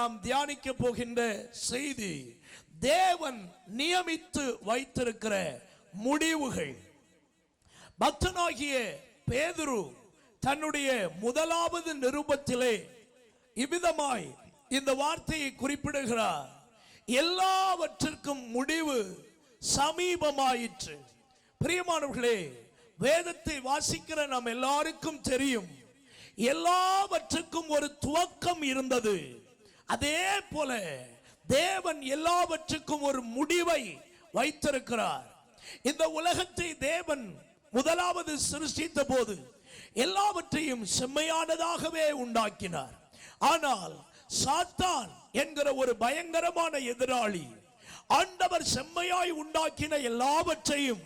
நாம் தியானிக்க போகின்ற செய்தி தேவன் நியமித்து வைத்திருக்கிற முடிவுகள். பக்தனாகிய பேதுரு தன்னுடைய முதலாவது நிருபத்திலே இவ்விதமாய் இந்த வார்த்தையை குறிப்பிடுகிறார். எல்லாவற்றிற்கும் முடிவு சமீபமாயிற்று. பிரியமானவர்களே, வேதத்தை வாசிக்கிற நாம் எல்லாருக்கும் தெரியும், எல்லாவற்றுக்கும் ஒரு துவக்கம் இருந்தது. அதே போல தேவன் எல்லாவற்றுக்கும் ஒரு முடிவை வைத்திருக்கிறார். இந்த உலகத்தை தேவன் முதலாவது சிருஷ்டித்த போது எல்லாவற்றையும் செம்மையானதாகவே உண்டாக்கினார். ஆனால் சாத்தான் என்கிற ஒரு பயங்கரமான எதிராளி ஆண்டவர் செம்மையாய் உண்டாக்கின எல்லாவற்றையும்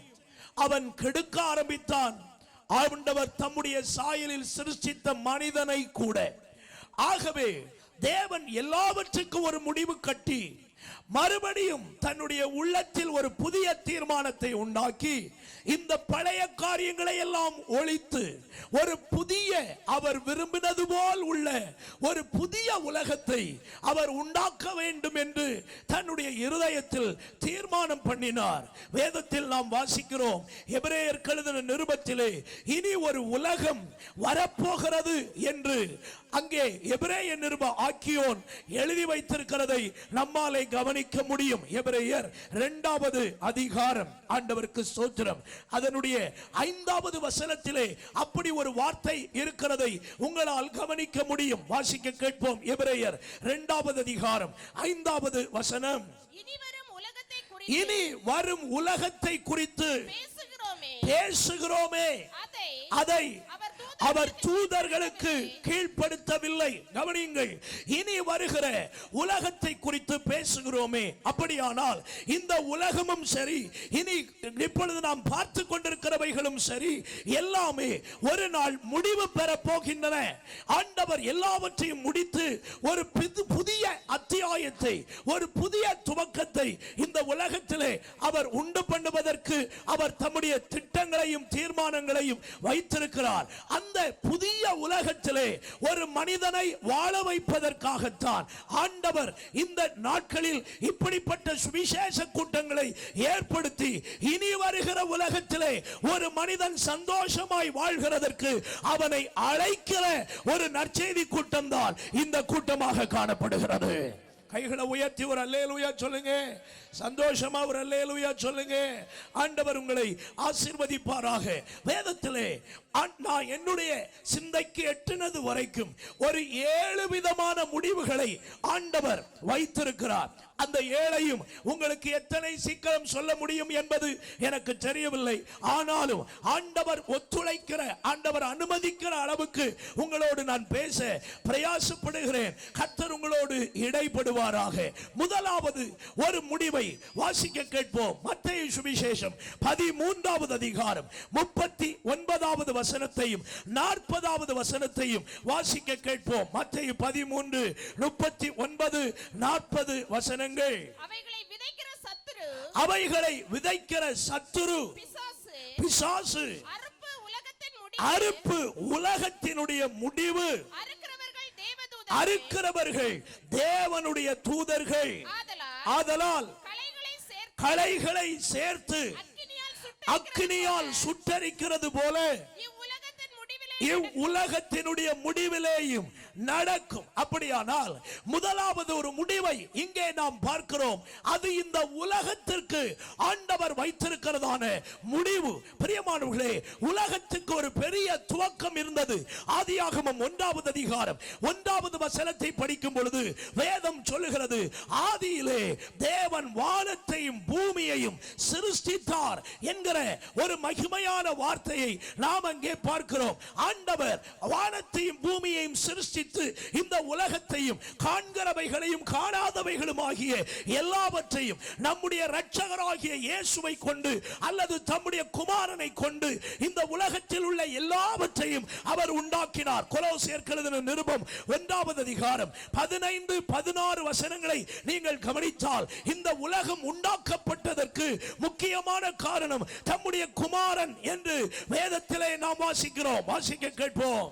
அவன் கெடுக்க ஆரம்பித்தான். ஆண்டவர் தம்முடைய சாயலில் சிருஷ்டித்த மனிதனை கூட. ஆகவே தேவன் எல்லாவற்றுக்கும் ஒரு முடிவு கட்டி மறுபடியும் தன்னுடைய உள்ளத்தில் ஒரு புதிய தீர்மானத்தை உண்டாக்கி இந்த பழைய காரியங்களை எல்லாம் ஒழித்து ஒரு புதிய, அவர் விரும்பினது போல் உள்ள ஒரு புதிய உலகத்தை அவர் உண்டாக்க வேண்டும் என்று தன்னுடைய இருதயத்தில் தீர்மானம் பண்ணினார். வேதத்தில் நாம் வாசிக்கிறோம், எபிரேயர் எழுதின நிருபத்திலே இனி ஒரு உலகம் வரப்போகிறது என்று அங்கே எபிரேய நிருப ஆக்கியோன் எழுதி வைத்திருக்கிறதை நம்மாலே கவனிக்க முடியும். எபிரேயர் 2வது அதிகாரம், ஆண்டவருக்கு ஸ்தோத்திரம், அதனுடைய 5வது வசனத்திலே அப்படி ஒரு வார்த்தை இருக்கிறதை உங்களால் கவனிக்க முடியும். வாசிக்க கேட்போம். எபிரேயர் 2வது அதிகாரம் 5வது வசனம். இனி வரும் உலகத்தை குறித்து பேசுகிறோமே, அதை அவர் தூதர்களுக்கு கீழ்ப்படுத்தவில்லை. கவனியுங்கள், இனி வருகிற உலகத்தை குறித்து பேசுகிறோமே. அப்படியானால் இந்த உலகமும் சரி, இனி இப்பொழுது நாம் பார்த்து கொண்டிருக்கிறவைகளும் சரி, எல்லாமே ஒரு நாள் முடிவு பெற போகின்றன. ஆண்டவர் எல்லாவற்றையும் முடித்து ஒரு புதிய அத்தியாயத்தை, ஒரு புதிய துவக்கத்தை இந்த உலகத்திலே அவர் உண்டு பண்ணுவதற்கு அவர் தம்முடைய திட்டங்களையும் தீர்மானங்களையும் வைத்திருக்கிறார். அந்த புதிய உலகத்திலே ஒரு மனிதனை வாழ வைப்பதற்காகத்தான் ஆண்டவர் இந்த நாட்களில் இப்படிப்பட்ட சுவிசேஷ கூட்டங்களை ஏற்படுத்தி இனி வருகிற உலகத்திலே ஒரு மனிதன் சந்தோஷமாய் வாழ்கிறதற்கு அவனை அழைக்கிற ஒரு நற்செய்தி கூட்டம் தான் இந்த கூட்டமாக காணப்படுகிறது. கைகளை உயர்த்தி ஒரு அல்லேலூயா சொல்லுங்க. சந்தோஷமா ஒரு அல்லேலூயா சொல்லுங்க. ஆண்டவர் உங்களை ஆசீர்வதிப்பாராக. வேதத்திலே நான் என்னுடைய சிந்தைக்கு எட்டினது வரைக்கும் ஒரு 7 விதமான முடிவுகளை ஆண்டவர் வைத்திருக்கிறார். அந்த 7ஐயும் உங்களுக்கு எத்தனை சீக்கிரம் சொல்ல முடியும் என்பது எனக்கு தெரியவில்லை. ஆனாலும் ஆண்டவர் ஒத்துழைக்கிற, ஆண்டவர் அனுமதிக்கிற அளவுக்கு உங்களோடு நான் பேச பிரயாசப்படுகிறேன். கர்த்தர் உங்களோடு இடைப்படுவாராக. முதலாவது ஒரு முடிவை வாசிக்க கேட்போம். மத்தேயு சுவிசேஷம் 13வது அதிகாரம் 39வது வசனத்தையும் 40வது வசனத்தையும் வாசிக்க கேட்போம். மத்தேயு 13:39 40 வசனங்கள். அவைகளை விதைக்கிற சத்துரு பிசாசு, அறுப்பு உலகத்தினுடைய முடிவு, அறுக்கிறவர்கள் தேவனுடைய தூதர்கள். ஆதலால் களைகளை சேர்த்து அக்கினியால் சுட்டரிக்கிறது போல இவ்வுலகத்தினுடைய முடிவிலேயும் நடக்கும். அப்படியானால் முதலாவது ஒரு முடிவை இங்கே நாம் பார்க்கிறோம். அது இந்த உலகத்திற்கு ஆண்டவர் வைத்திருக்கிறதான முடிவு. பிரியமானவர்களே, உலகத்துக்கு ஒரு பெரிய துவக்கம் இருந்தது. ஆதியாகமம் 1வது அதிகாரம் 1வது வசனத்தை படிக்கும் பொழுது வேதம் சொல்லுகிறது, ஆதியிலே தேவன் வானத்தையும் பூமியையும் சிருஷ்டித்தார் என்கிற ஒரு மகிமையான வார்த்தையை நாம் அங்கே பார்க்கிறோம். ஆண்டவர் வானத்தையும் பூமியையும் சிருஷ்டி இந்த உலகத்தையும் காண்கிறவைகளையும் காணாதவைகளும் ஆகிய எல்லாவற்றையும் நம்முடைய இரட்சகராகிய இயேசுவை கொண்டு அல்லது தம்முடைய குமாரனை கொண்டு இந்த உலகத்தில் உள்ள எல்லாவற்றையும் அவர் உண்டாக்கினார். கொலோசியர் எழுதின நிருபம் 1வது அதிகாரம் 15-16 வசனங்களை நீங்கள் கவனித்தால் இந்த உலகம் உண்டாக்கப்பட்டதற்கு முக்கியமான காரணம் தம்முடைய குமாரன் என்று வேதத்திலே நாம் வாசிக்கிறோம். வாசிக்க கேட்போம்.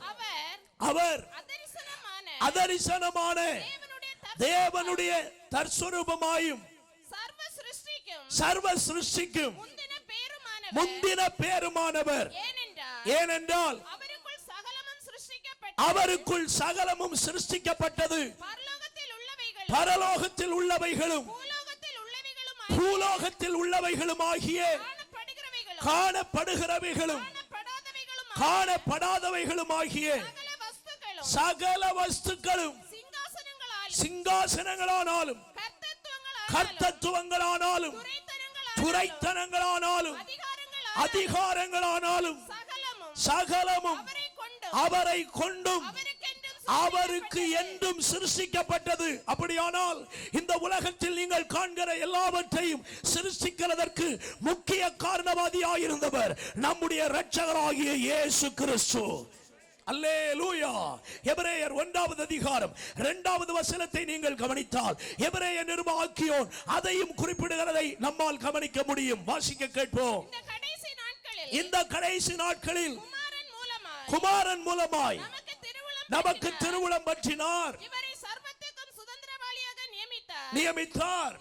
அவர் அதரிசனமான தேவனுடைய தற்ஸ்வரூபமாயும் சர்வ சிருஷ்டிக்கும் முந்தின பேருமானவர். ஏனென்றால் அவருக்குள் சகலமும் சிருஷ்டிக்கப்பட்டது. பரலோகத்தில் உள்ளவைகளும் பூலோகத்தில் உள்ளவைகளும் ஆகிய காணப்படுகிறவைகளும் காணப்படாதவைகளும் ஆகிய சகல வஸ்துக்களும் சிங்காசனங்களானாலும் கர்த்தத்துவங்களானாலும் துரைத்தனங்களானாலும் அதிகாரங்களானாலும் சகலமும் அவரை கொண்டும் அவருக்கு என்றும் சிருஷ்டிக்கப்பட்டது. அப்படியானால் இந்த உலகத்தில் நீங்கள் காண்கிற எல்லாவற்றையும் சிருஷ்டிக்கிறதற்கு முக்கிய காரணவாதியாயிருந்தவர் நம்முடைய இரட்சகராகிய இயேசு கிறிஸ்து. அல்லேலூயா. எபிரேயர் 1வது அதிகாரம் 2வது வசனத்தை நீங்கள் கவனித்தால் எபிரேய நிருபஆக்கியோன் அதையும் குறிப்பிடுகிறதை நம்மால் கவனிக்க முடியும். வாசிக்க கேட்போம். இந்த கடைசி நாட்களில் குமாரன் மூலமாய் நமக்கு திருவுளம் பற்றினார், நியமித்தார்,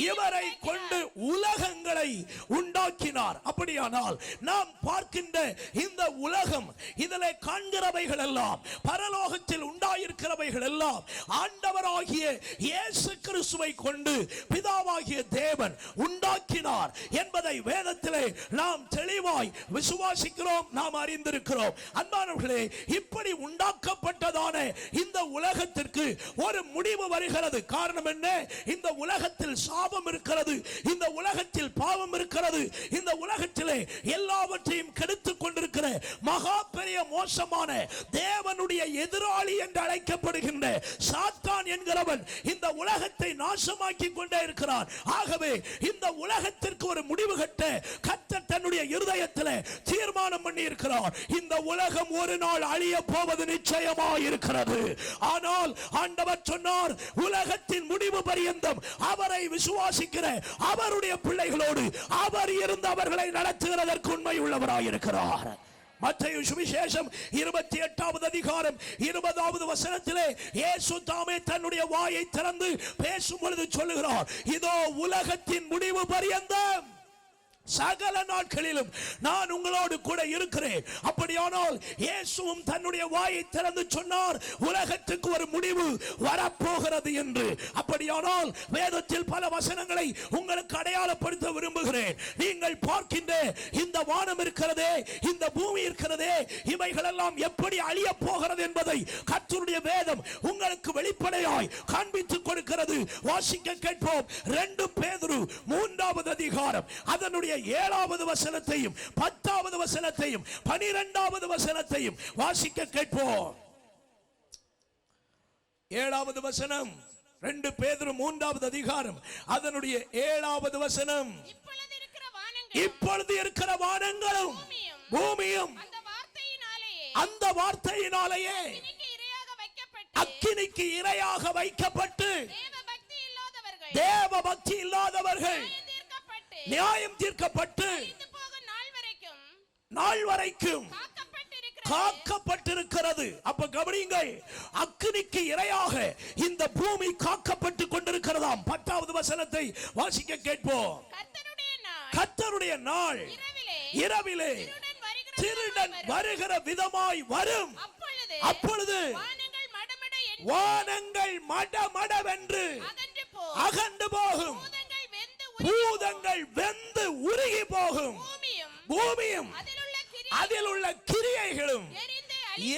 இவரை கொண்டு உலகங்களை உண்டாக்கினார். அப்படியானால் நாம் பார்க்கின்ற இந்த உலகம், இதிலே காண்கிறவைகள் எல்லாம், பரலோகத்தில் உண்டாயிருக்கிறவைகள் எல்லாம் ஆண்டவராகிய இயேசு கிறிஸ்துவை கொண்டு பிதாவாகிய தேவன் உண்டாக்கினார் என்பதை வேதத்திலே நாம் தெளிவாய் விசுவாசிக்கிறோம், நாம் அறிந்திருக்கிறோம். அன்பானவர்களே, இப்படி உண்டாக்கப்பட்டதான இந்த உலகத்திற்கு ஒரு முடிவு வருகிறது. காரணம் என்ன? இந்த உலகத்தில் சாபம் இருக்கிறது, இந்த உலகத்தில் பாவம் இருக்கிறது, இந்த உலகத்திலே எல்லாவற்றையும் கெடுத்துக் கொண்டிருக்கிற மகா பெரிய மோசமான தேவனுடைய எதிராளி என்று அழைக்கப்படுகின்ற சாத்தான் என்கிறவன் இந்த உலகத்தை நாசமாக்கி கொண்டே இருக்கிறான். ஆகவே இந்த உலகத்திற்கு ஒரு முடிவு கட்ட கர்த்தர் தன்னுடைய இருதயத்தில் தீர்மானம் பண்ணி இருக்கிறார். இந்த உலகம் ஒரு நாள் அழிய போவது நிச்சயமாய் இருக்கிறது. ஆனால் ஆண்டவர் சொன்னார், உலகத்தின் முடிவு பரியந்தம் அவரை விசுவாசிக்கிற அவருடைய பிள்ளைகளோடு அவர் இருந்து அவர்களை நடத்துகிறதற்கு உண்மை உள்ளவராயிருக்கிறார். மத்தேயு சுவிசேஷம் 28வது அதிகாரம் 20வது வசனத்திலே இயேசு தாமே தன்னுடைய வாயை திறந்து பேசும் பொழுது சொல்லுகிறார், இதோ உலகத்தின் முடிவு பரியந்தம் சகல நாட்களிலும் நான் உங்களோடு கூட இருக்கிறேன். அப்படியானால் இயேசுவும் தன்னுடைய வாயை திறந்து சொன்னார், உலகத்துக்கு ஒரு முடிவு வரப்போகிறது என்று. அப்படியானால் வேதத்தில் பல வசனங்களை உங்களுக்கு அடையாளப்படுத்த விரும்புகிறேன். நீங்கள் பார்க்கின்ற இந்த வானம் இருக்கிறதே, இந்த பூமி இருக்கிறதே, இவைகள் எல்லாம் எப்படி அழிய போகிறது என்பதை கர்த்தருடைய வேதம் உங்களுக்கு வெளிப்படையாய் காண்பித்துக் கொடுக்கிறது. வாசிக்க கேட்போம். 2 பேதுரு 3வது அதிகாரம் அதனுடைய 7வது வசனத்தையும் 10வது வசனத்தையும் 12வது வசனத்தையும் வாசிக்க கேட்போம். 7வது வசனம், 2 பேதுரு 3வது அதிகாரம் அதனுடைய 7வது வசனம். இப்பொழுது இருக்கிற வானங்களும் பூமியும் அந்த வார்த்தையினாலேயே அக்கினிக்கு இரையாக வைக்கப்பட்டு தேவ பக்தி இல்லாதவர்கள் நியாயம் தீர்க்கப்பட்டு நாள் வரைக்கும் காக்கப்பட்டிருக்கிறது. அப்ப கவனியுங்கள், அக்கினிக்கு இரையாக இந்த பூமி காக்கப்பட்டு கொண்டிருக்கிறதாம். 10வது வசனத்தை வாசிக்க கேட்போம். கர்த்தருடைய நாள் இரவிலே திருடன் வருகிற விதமாய் வரும். அப்பொழுது வானங்கள் மடமடவென்று அகன்று போகும், பூதங்கள் வெந்து உருகி போகும், பூமியும் அதில் உள்ள கிரியைகளும்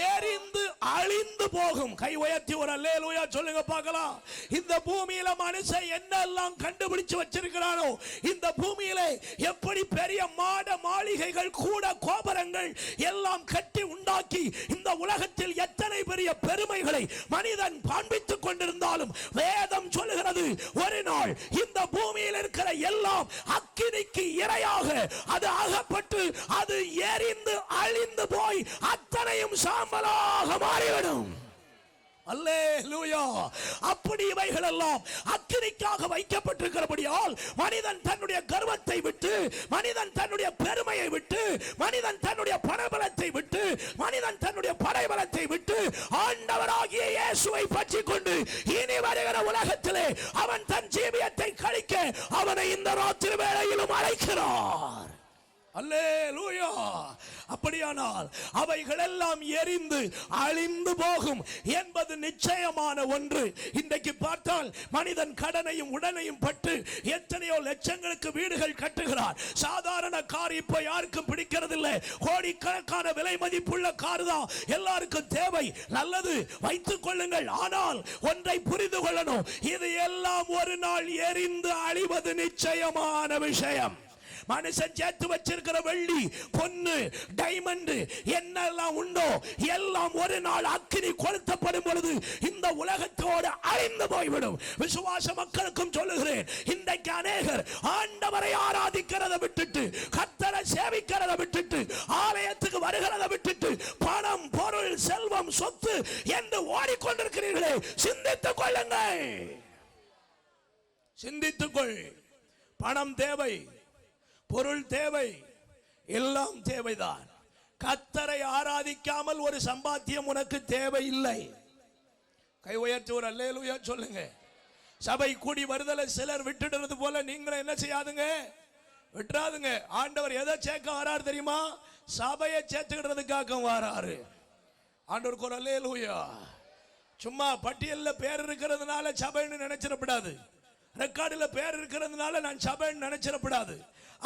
எரிந்து அழிந்து போகும். கை உயர்த்தி ஒரு அல்லேலூயா சொல்லுங்க பார்க்கலாம். இந்த பூமியில மனுஷன் என்னெல்லாம் கண்டுபிடிச்சு வச்சிருக்கிறானோ, இந்த பூமியில எப்படி பெரிய மாட மாளிகைகள் கூட கோபுரங்கள் எல்லாம் கட்டி உண்டாக்கி இந்த உலகத்தில் எத்தனை பெரிய பெருமைகளை மனிதன் காண்பித்துக் கொண்டிருந்தாலும் வேதம் சொல்லுகிறது, ஒரு நாள் இந்த பூமியில் இருக்கிற எல்லாம் அக்கினிக்கு இரையாக அது அகப்பட்டு அது எரிந்து அழிந்து போய் அத்தனையும் சாம்பலாக மாறிவிடும். அல்லேலூயா. அப்படி இவைகள் எல்லாம் அக்கினிக்காக வைக்கப்பட்டிருக்கிறபடியால் மனிதன் தன்னுடைய கர்வத்தை விட்டு, மனிதன் தன்னுடைய பெருமையை விட்டு, மனிதன் தன்னுடைய பணபலத்தை விட்டு, மனிதன் தன்னுடைய படைபலத்தை விட்டு ஆண்டவராகிய இயேசுவை பற்றிக் கொண்டு இனி உலகத்திலே அவன் தன் ஜீவியத்தை கழிக்க அவனை இந்த ராத்திரி வேளையிலும் அழைக்கிறார். அல்லேலூயா. அப்படியானால் அவைகள் எல்லாம் எரிந்து அழிந்து போகும் என்பது நிச்சயமான ஒன்று. இன்றைக்கு பார்த்தால் மனிதன் கடனையும் உடனையும் பட்டு எத்தனையோ லட்சங்களுக்கு வீடுகள் கட்டுகிறார். சாதாரண கார் இப்ப யாருக்கும் பிடிக்கிறது இல்லை. கோடிக்கணக்கான விலை மதிப்புள்ள கார் தான் எல்லாருக்கும் தேவை. நல்லது, வைத்துக் கொள்ளுங்கள். ஆனால் ஒன்றை புரிந்து கொள்ளணும், இது எல்லாம் ஒரு நாள் எரிந்து அழிவது நிச்சயமான விஷயம். மனுஷன் சேர்த்து வச்சிருக்கிற வெள்ளி, பொன்னு, டைமண்ட் என்னெல்லாம் உண்டோ எல்லாம் ஒரு நாள் அக்கினி கொளுத்தப்படும் பொழுது இந்த உலகத்தோடு அழிந்து போய்விடும். விசுவாச மக்களுக்கும் சொல்லுகிறேன், இன்றைக்கு அநேகர் ஆண்டவரை ஆராதிக்கிறதை விட்டுட்டு, கர்த்தரை சேவிக்கிறதை விட்டுட்டு, ஆலயத்துக்கு வருகிறதை விட்டுட்டு பணம், பொருள், செல்வம், சொத்து என்று ஓடிக்கொண்டிருக்கிறீர்களே, சிந்தித்துக் கொள்ளுங்கள். சிந்தித்துக்கொள். பணம் தேவை, பொருள் தேவை, எல்லாம் தேவைதான். கர்த்தரை ஆராதிக்காமல் ஒரு சம்பாத்தியம் உனக்கு தேவையில்லை. கை உயர்த்தி ஒரு அல்லேலூயா சொல்லுங்க. சபை கூடி வருதலை சிலர் விட்டுடுறது போல நீங்களும் என்ன செய்யாதுங்க, விட்டுறாதுங்க. ஆண்டவர் எதை சேர்க்க வராரு தெரியுமா? சபையை சேர்த்துக்கிறதுக்காக வராரு. ஆண்டவருக்கு ஒரு அல்லேலூயா. சும்மா பட்டியலில் பேர் இருக்கிறதுனால சபைன்னு நினைச்சிடப்படாது. ரெக்கார்டில் பேர் இருக்கிறதுனால நான் சபைன்னு நினைச்சிடப்படாது.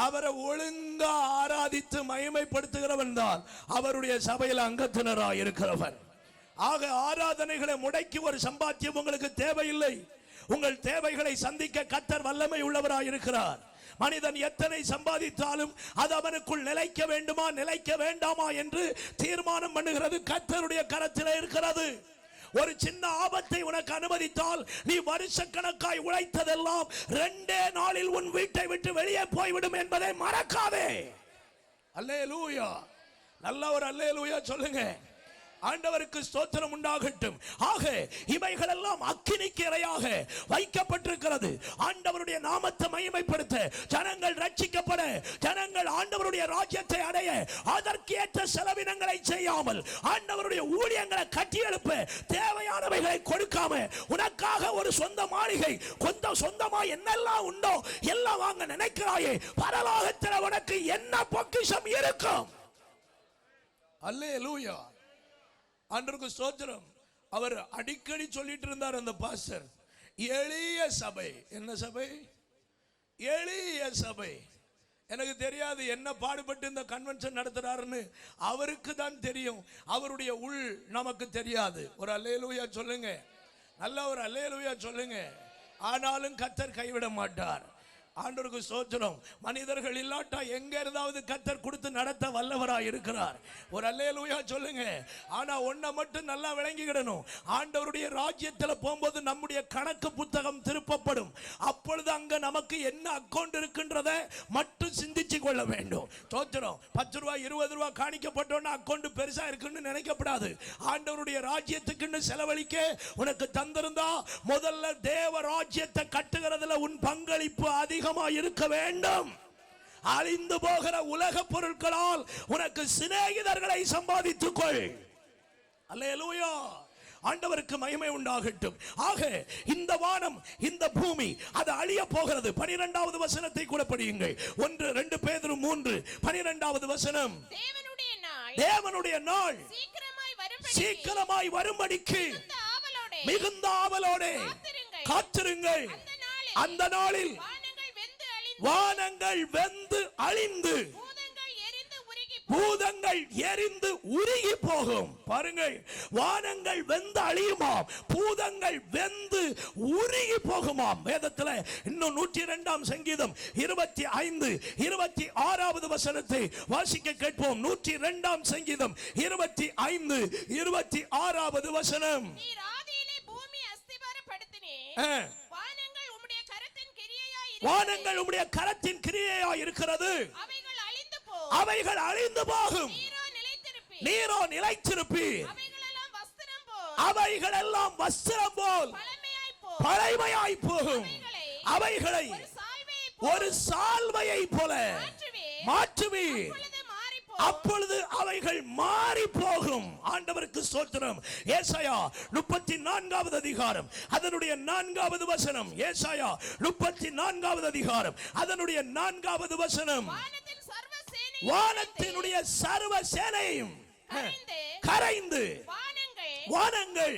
அவரை ஒழுங்கா ஆராதித்து மகிமைப்படுத்துகிறவன் தான் அவருடைய சபையில் அங்கத்தினராக இருக்கிறவன். ஆக ஆராதனைகளை முடக்கி ஒரு சம்பாத்தியம் உங்களுக்கு தேவையில்லை. உங்கள் தேவைகளை சந்திக்க கர்த்தர் வல்லமை உள்ளவராக இருக்கிறார். மனிதன் எத்தனை சம்பாதித்தாலும் அது அவனுக்குள் நிலைக்க வேண்டுமா நிலைக்க வேண்டாமா என்று தீர்மானம் பண்ணுகிறது கர்த்தருடைய கரத்தில் இருக்கிறது. ஒரு சின்ன ஆபத்தை உனக்கு அனுமதித்தால் நீ வருஷக்கணக்காய் உழைத்ததெல்லாம் 2 நாளில் உன் வீட்டை விட்டு வெளியே போய்விடும் என்பதை மறக்காதே. அல்லேலூயா. நல்ல ஒரு அல்லேலூயா சொல்லுங்க. ஆண்டவருக்கு ஸ்தோத்திரம் உண்டாகட்டும். ஆக இவைகள் எல்லாம் அக்கினிக்கு இரையாக வைக்கப்பட்டிருக்கிறது. ஆண்டவருடைய நாமத்தை மகிமைப்படுத்த, ஜனங்கள் ரட்சிக்கப்பட, ஜனங்கள் ஆண்டவருடைய ராஜ்யத்தை அடைய அதற்கேற்ற செலவினங்களை செய்யாமல், ஆண்டவருடைய ஊழியங்களை கட்டியெழுப்ப தேவையானவைகளை கொடுக்காம, உனக்காக ஒரு சொந்த மாளிகை, கொஞ்சம் சொந்தமா என்னெல்லாம் உண்டோ எல்லாம் வாங்க நினைக்கிறாயே, பரலோகத்தில் உனக்கு என்ன பொக்கிஷம் இருக்கும்? அல்லேலூயா. ஆண்டவருக்கு ஸ்தோத்திரம். அவர் அடிக்கடி சொல்லிட்டு இருந்தார் அந்த பாஸ்டர், எளிய சபை. என்ன சபை? எளிய சபை. எனக்கு தெரியாது என்ன பாடுபட்டு இந்த கன்வென்ஷன் நடத்துறாருன்னு, அவருக்கு தான் தெரியும். அவருடைய உள் நமக்கு தெரியாது. ஒரு அல்லேலூயா சொல்லுங்க. நல்ல ஒரு அல்லேலூயா சொல்லுங்க. ஆனாலும் கர்த்தர் கைவிட மாட்டார். ஆண்டவருக்கு ஸ்தோத்திரம். மனிதர்கள் இல்லாட்டா எங்க இருந்தாவது கர்த்தர் கொடுத்து நடத்த வல்லவராய் இருக்கிறார். ஒரு அல்லேலூயா சொல்லுங்க. ஆனா ஒன்றை மட்டும் நல்லா விளங்கிக்கிடணும், ஆண்டவருடைய ராஜ்யத்தில் போகும்போது நம்முடைய கணக்கு புத்தகம் திருப்பப்படும். அப்பொழுது அங்க நமக்கு என்ன அக்கௌண்ட் இருக்கின்றதை மட்டும் சிந்திச்சு கொள்ள வேண்டும். ஸ்தோத்திரம். 10 ரூபாய் 20 ரூபாய் காணிக்கப்பட்டோன்னா அக்கௌண்ட் பெருசா இருக்குன்னு நினைக்கப்படாது. ஆண்டவருடைய ராஜ்யத்துக்குன்னு செலவழிக்க உனக்கு தந்திருந்தா முதல்ல தேவ ராஜ்யத்தை கட்டுகிறதுல உன் பங்களிப்பு அதிகமாக இருக்க வேண்டும். அழிந்து போகிற உலக பொருட்களால் உனக்கு சிநேகிதர்களை சம்பாதித்துக் கொள். அல்லேலூயா. ஆண்டவருக்கு மகிமை உண்டாகட்டும். ஆக இந்த வானம், இந்த பூமி அது அழிய போகிறது. 12வது வசனத்தை கூட படியுங்கள். 1-2 பேதுரு 3:12வது வசனம். தேவனுடைய நாள் சீக்கிரமாய் வரும்படிக்கு மிகுந்த ஆவலோடு காத்திருங்கள். அந்த நாளில் வானங்கள் வெந்து அழிந்து பூதங்கள் எரிந்து உருகி போகும். பாருங்கள், வானங்கள் வெந்து அழியுமாம், பூதங்கள் வெந்து உருகி போகுமாம். வேதத்தில் இன்னும் 102ஆம் சங்கீதம் 25-26வது வசனத்தை வாசிக்க கேட்போம். 102ஆம் சங்கீதம் 25-26வது வசனம். வானங்கள் உம்முடைய கரத்தின் கிரியையாய் இருக்கிறது. அவைகள் அழிந்து போகும், நீரோ நிலைத்திருப்பீர். அவைகள் எல்லாம் வஸ்திரம் போல் பழைமையாய் போகும். அவைகளை ஒரு சால்வையை போல மாற்றுவீர். அப்பொழுது அவைகள் மாறி போகும். ஆண்டவருக்கு ஸ்தோத்திரம். ஏசாயா 34வது அதிகாரம் அதனுடைய 4வது வசனம். ஏசாயா 34வது அதிகாரம் அதனுடைய 4வது வசனம். வானத்தினுடைய சர்வ சேனையும் கரைந்து வானங்கள்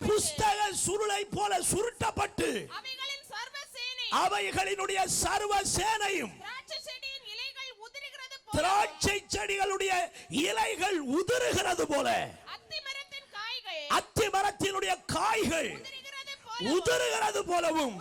புஸ்தக சுருளை போல சுருட்டப்பட்டு அவைகளினுடைய சர்வ சேனையும் திராட்சை செடிகளுடைய இலைகள் உதிருகிறது போல அத்தி மரத்தினுடைய காய்கள் உதிருகிறது போலவும்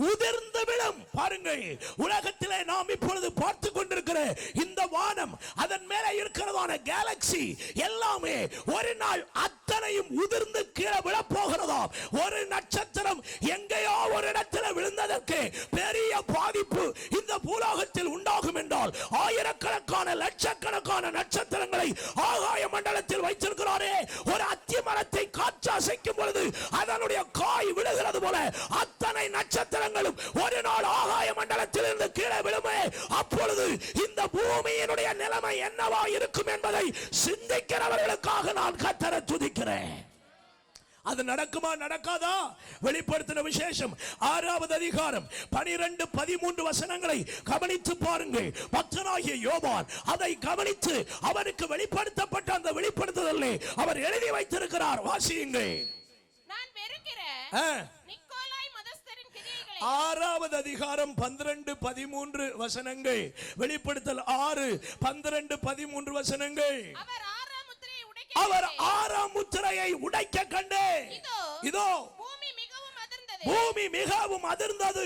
உதிர்ந்து விழும். பாருங்கள், உலகத்திலே நாம் இப்பொழுது பார்த்து கொண்டிருக்கிற இந்த வானம், அதன் மேலே இருக்கிறதான கேலக்சி எல்லாமே ஒரு நாள் அத்தனையும் உதிர்ந்து கீழே விழப் போகிறதா. ஒரு நட்சத்திரம் எங்கேயோ ஒரு இடத்துல விழுந்ததற்கு பெரிய பாதிப்பு இந்த பூலோகத்தில் உண்டாகும் என்றால், ஆயிரக்கணக்கான லட்சக்கணக்கான நட்சத்திரங்களை ஆகாய மண்டலத்தில் வைத்திருக்கிறாரே, ஒரு அத்தி மரத்தை காற்று அசைக்கும் பொழுது அதனுடைய காய் விழுகிறது போல அத்தனை நட்சத்திரங்களும் ஒரு நாள் ஆகாய மண்டலத்தில் இருந்து கீழே விழுமே. அப்பொழுது இந்த பூமியினுடைய நிலைமை என்னவா இருக்கும் என்பதை சிந்திக்கிறவர்களுக்காக நான் கர்த்தரை துதிக்கிறேன். அது நடக்குமா நடக்காதா? வெளிப்படுத்தின விசேஷம் 6வது அதிகாரம் 12-13 வசனங்களை கவனித்து பாருங்கள். பக்தனாகிய யோவான் அதை கவனித்து அவருக்கு வெளிப்படுத்தப்பட்ட அந்த வெளிப்படுத்துதலை அவர் எழுதி வைத்திருக்கிறார். வாசியுங்கள். நான் வெறுக்கிறேன் 6வது அதிகாரம் 12-13 வசனங்கள். வெளிப்படுத்தல் 6:12-13 வசனங்கள். அவர் 6ஆம் முத்திரையை உடைக்க கண்டேன். இதோ பூமி மிகவும் அதிர்ந்தது.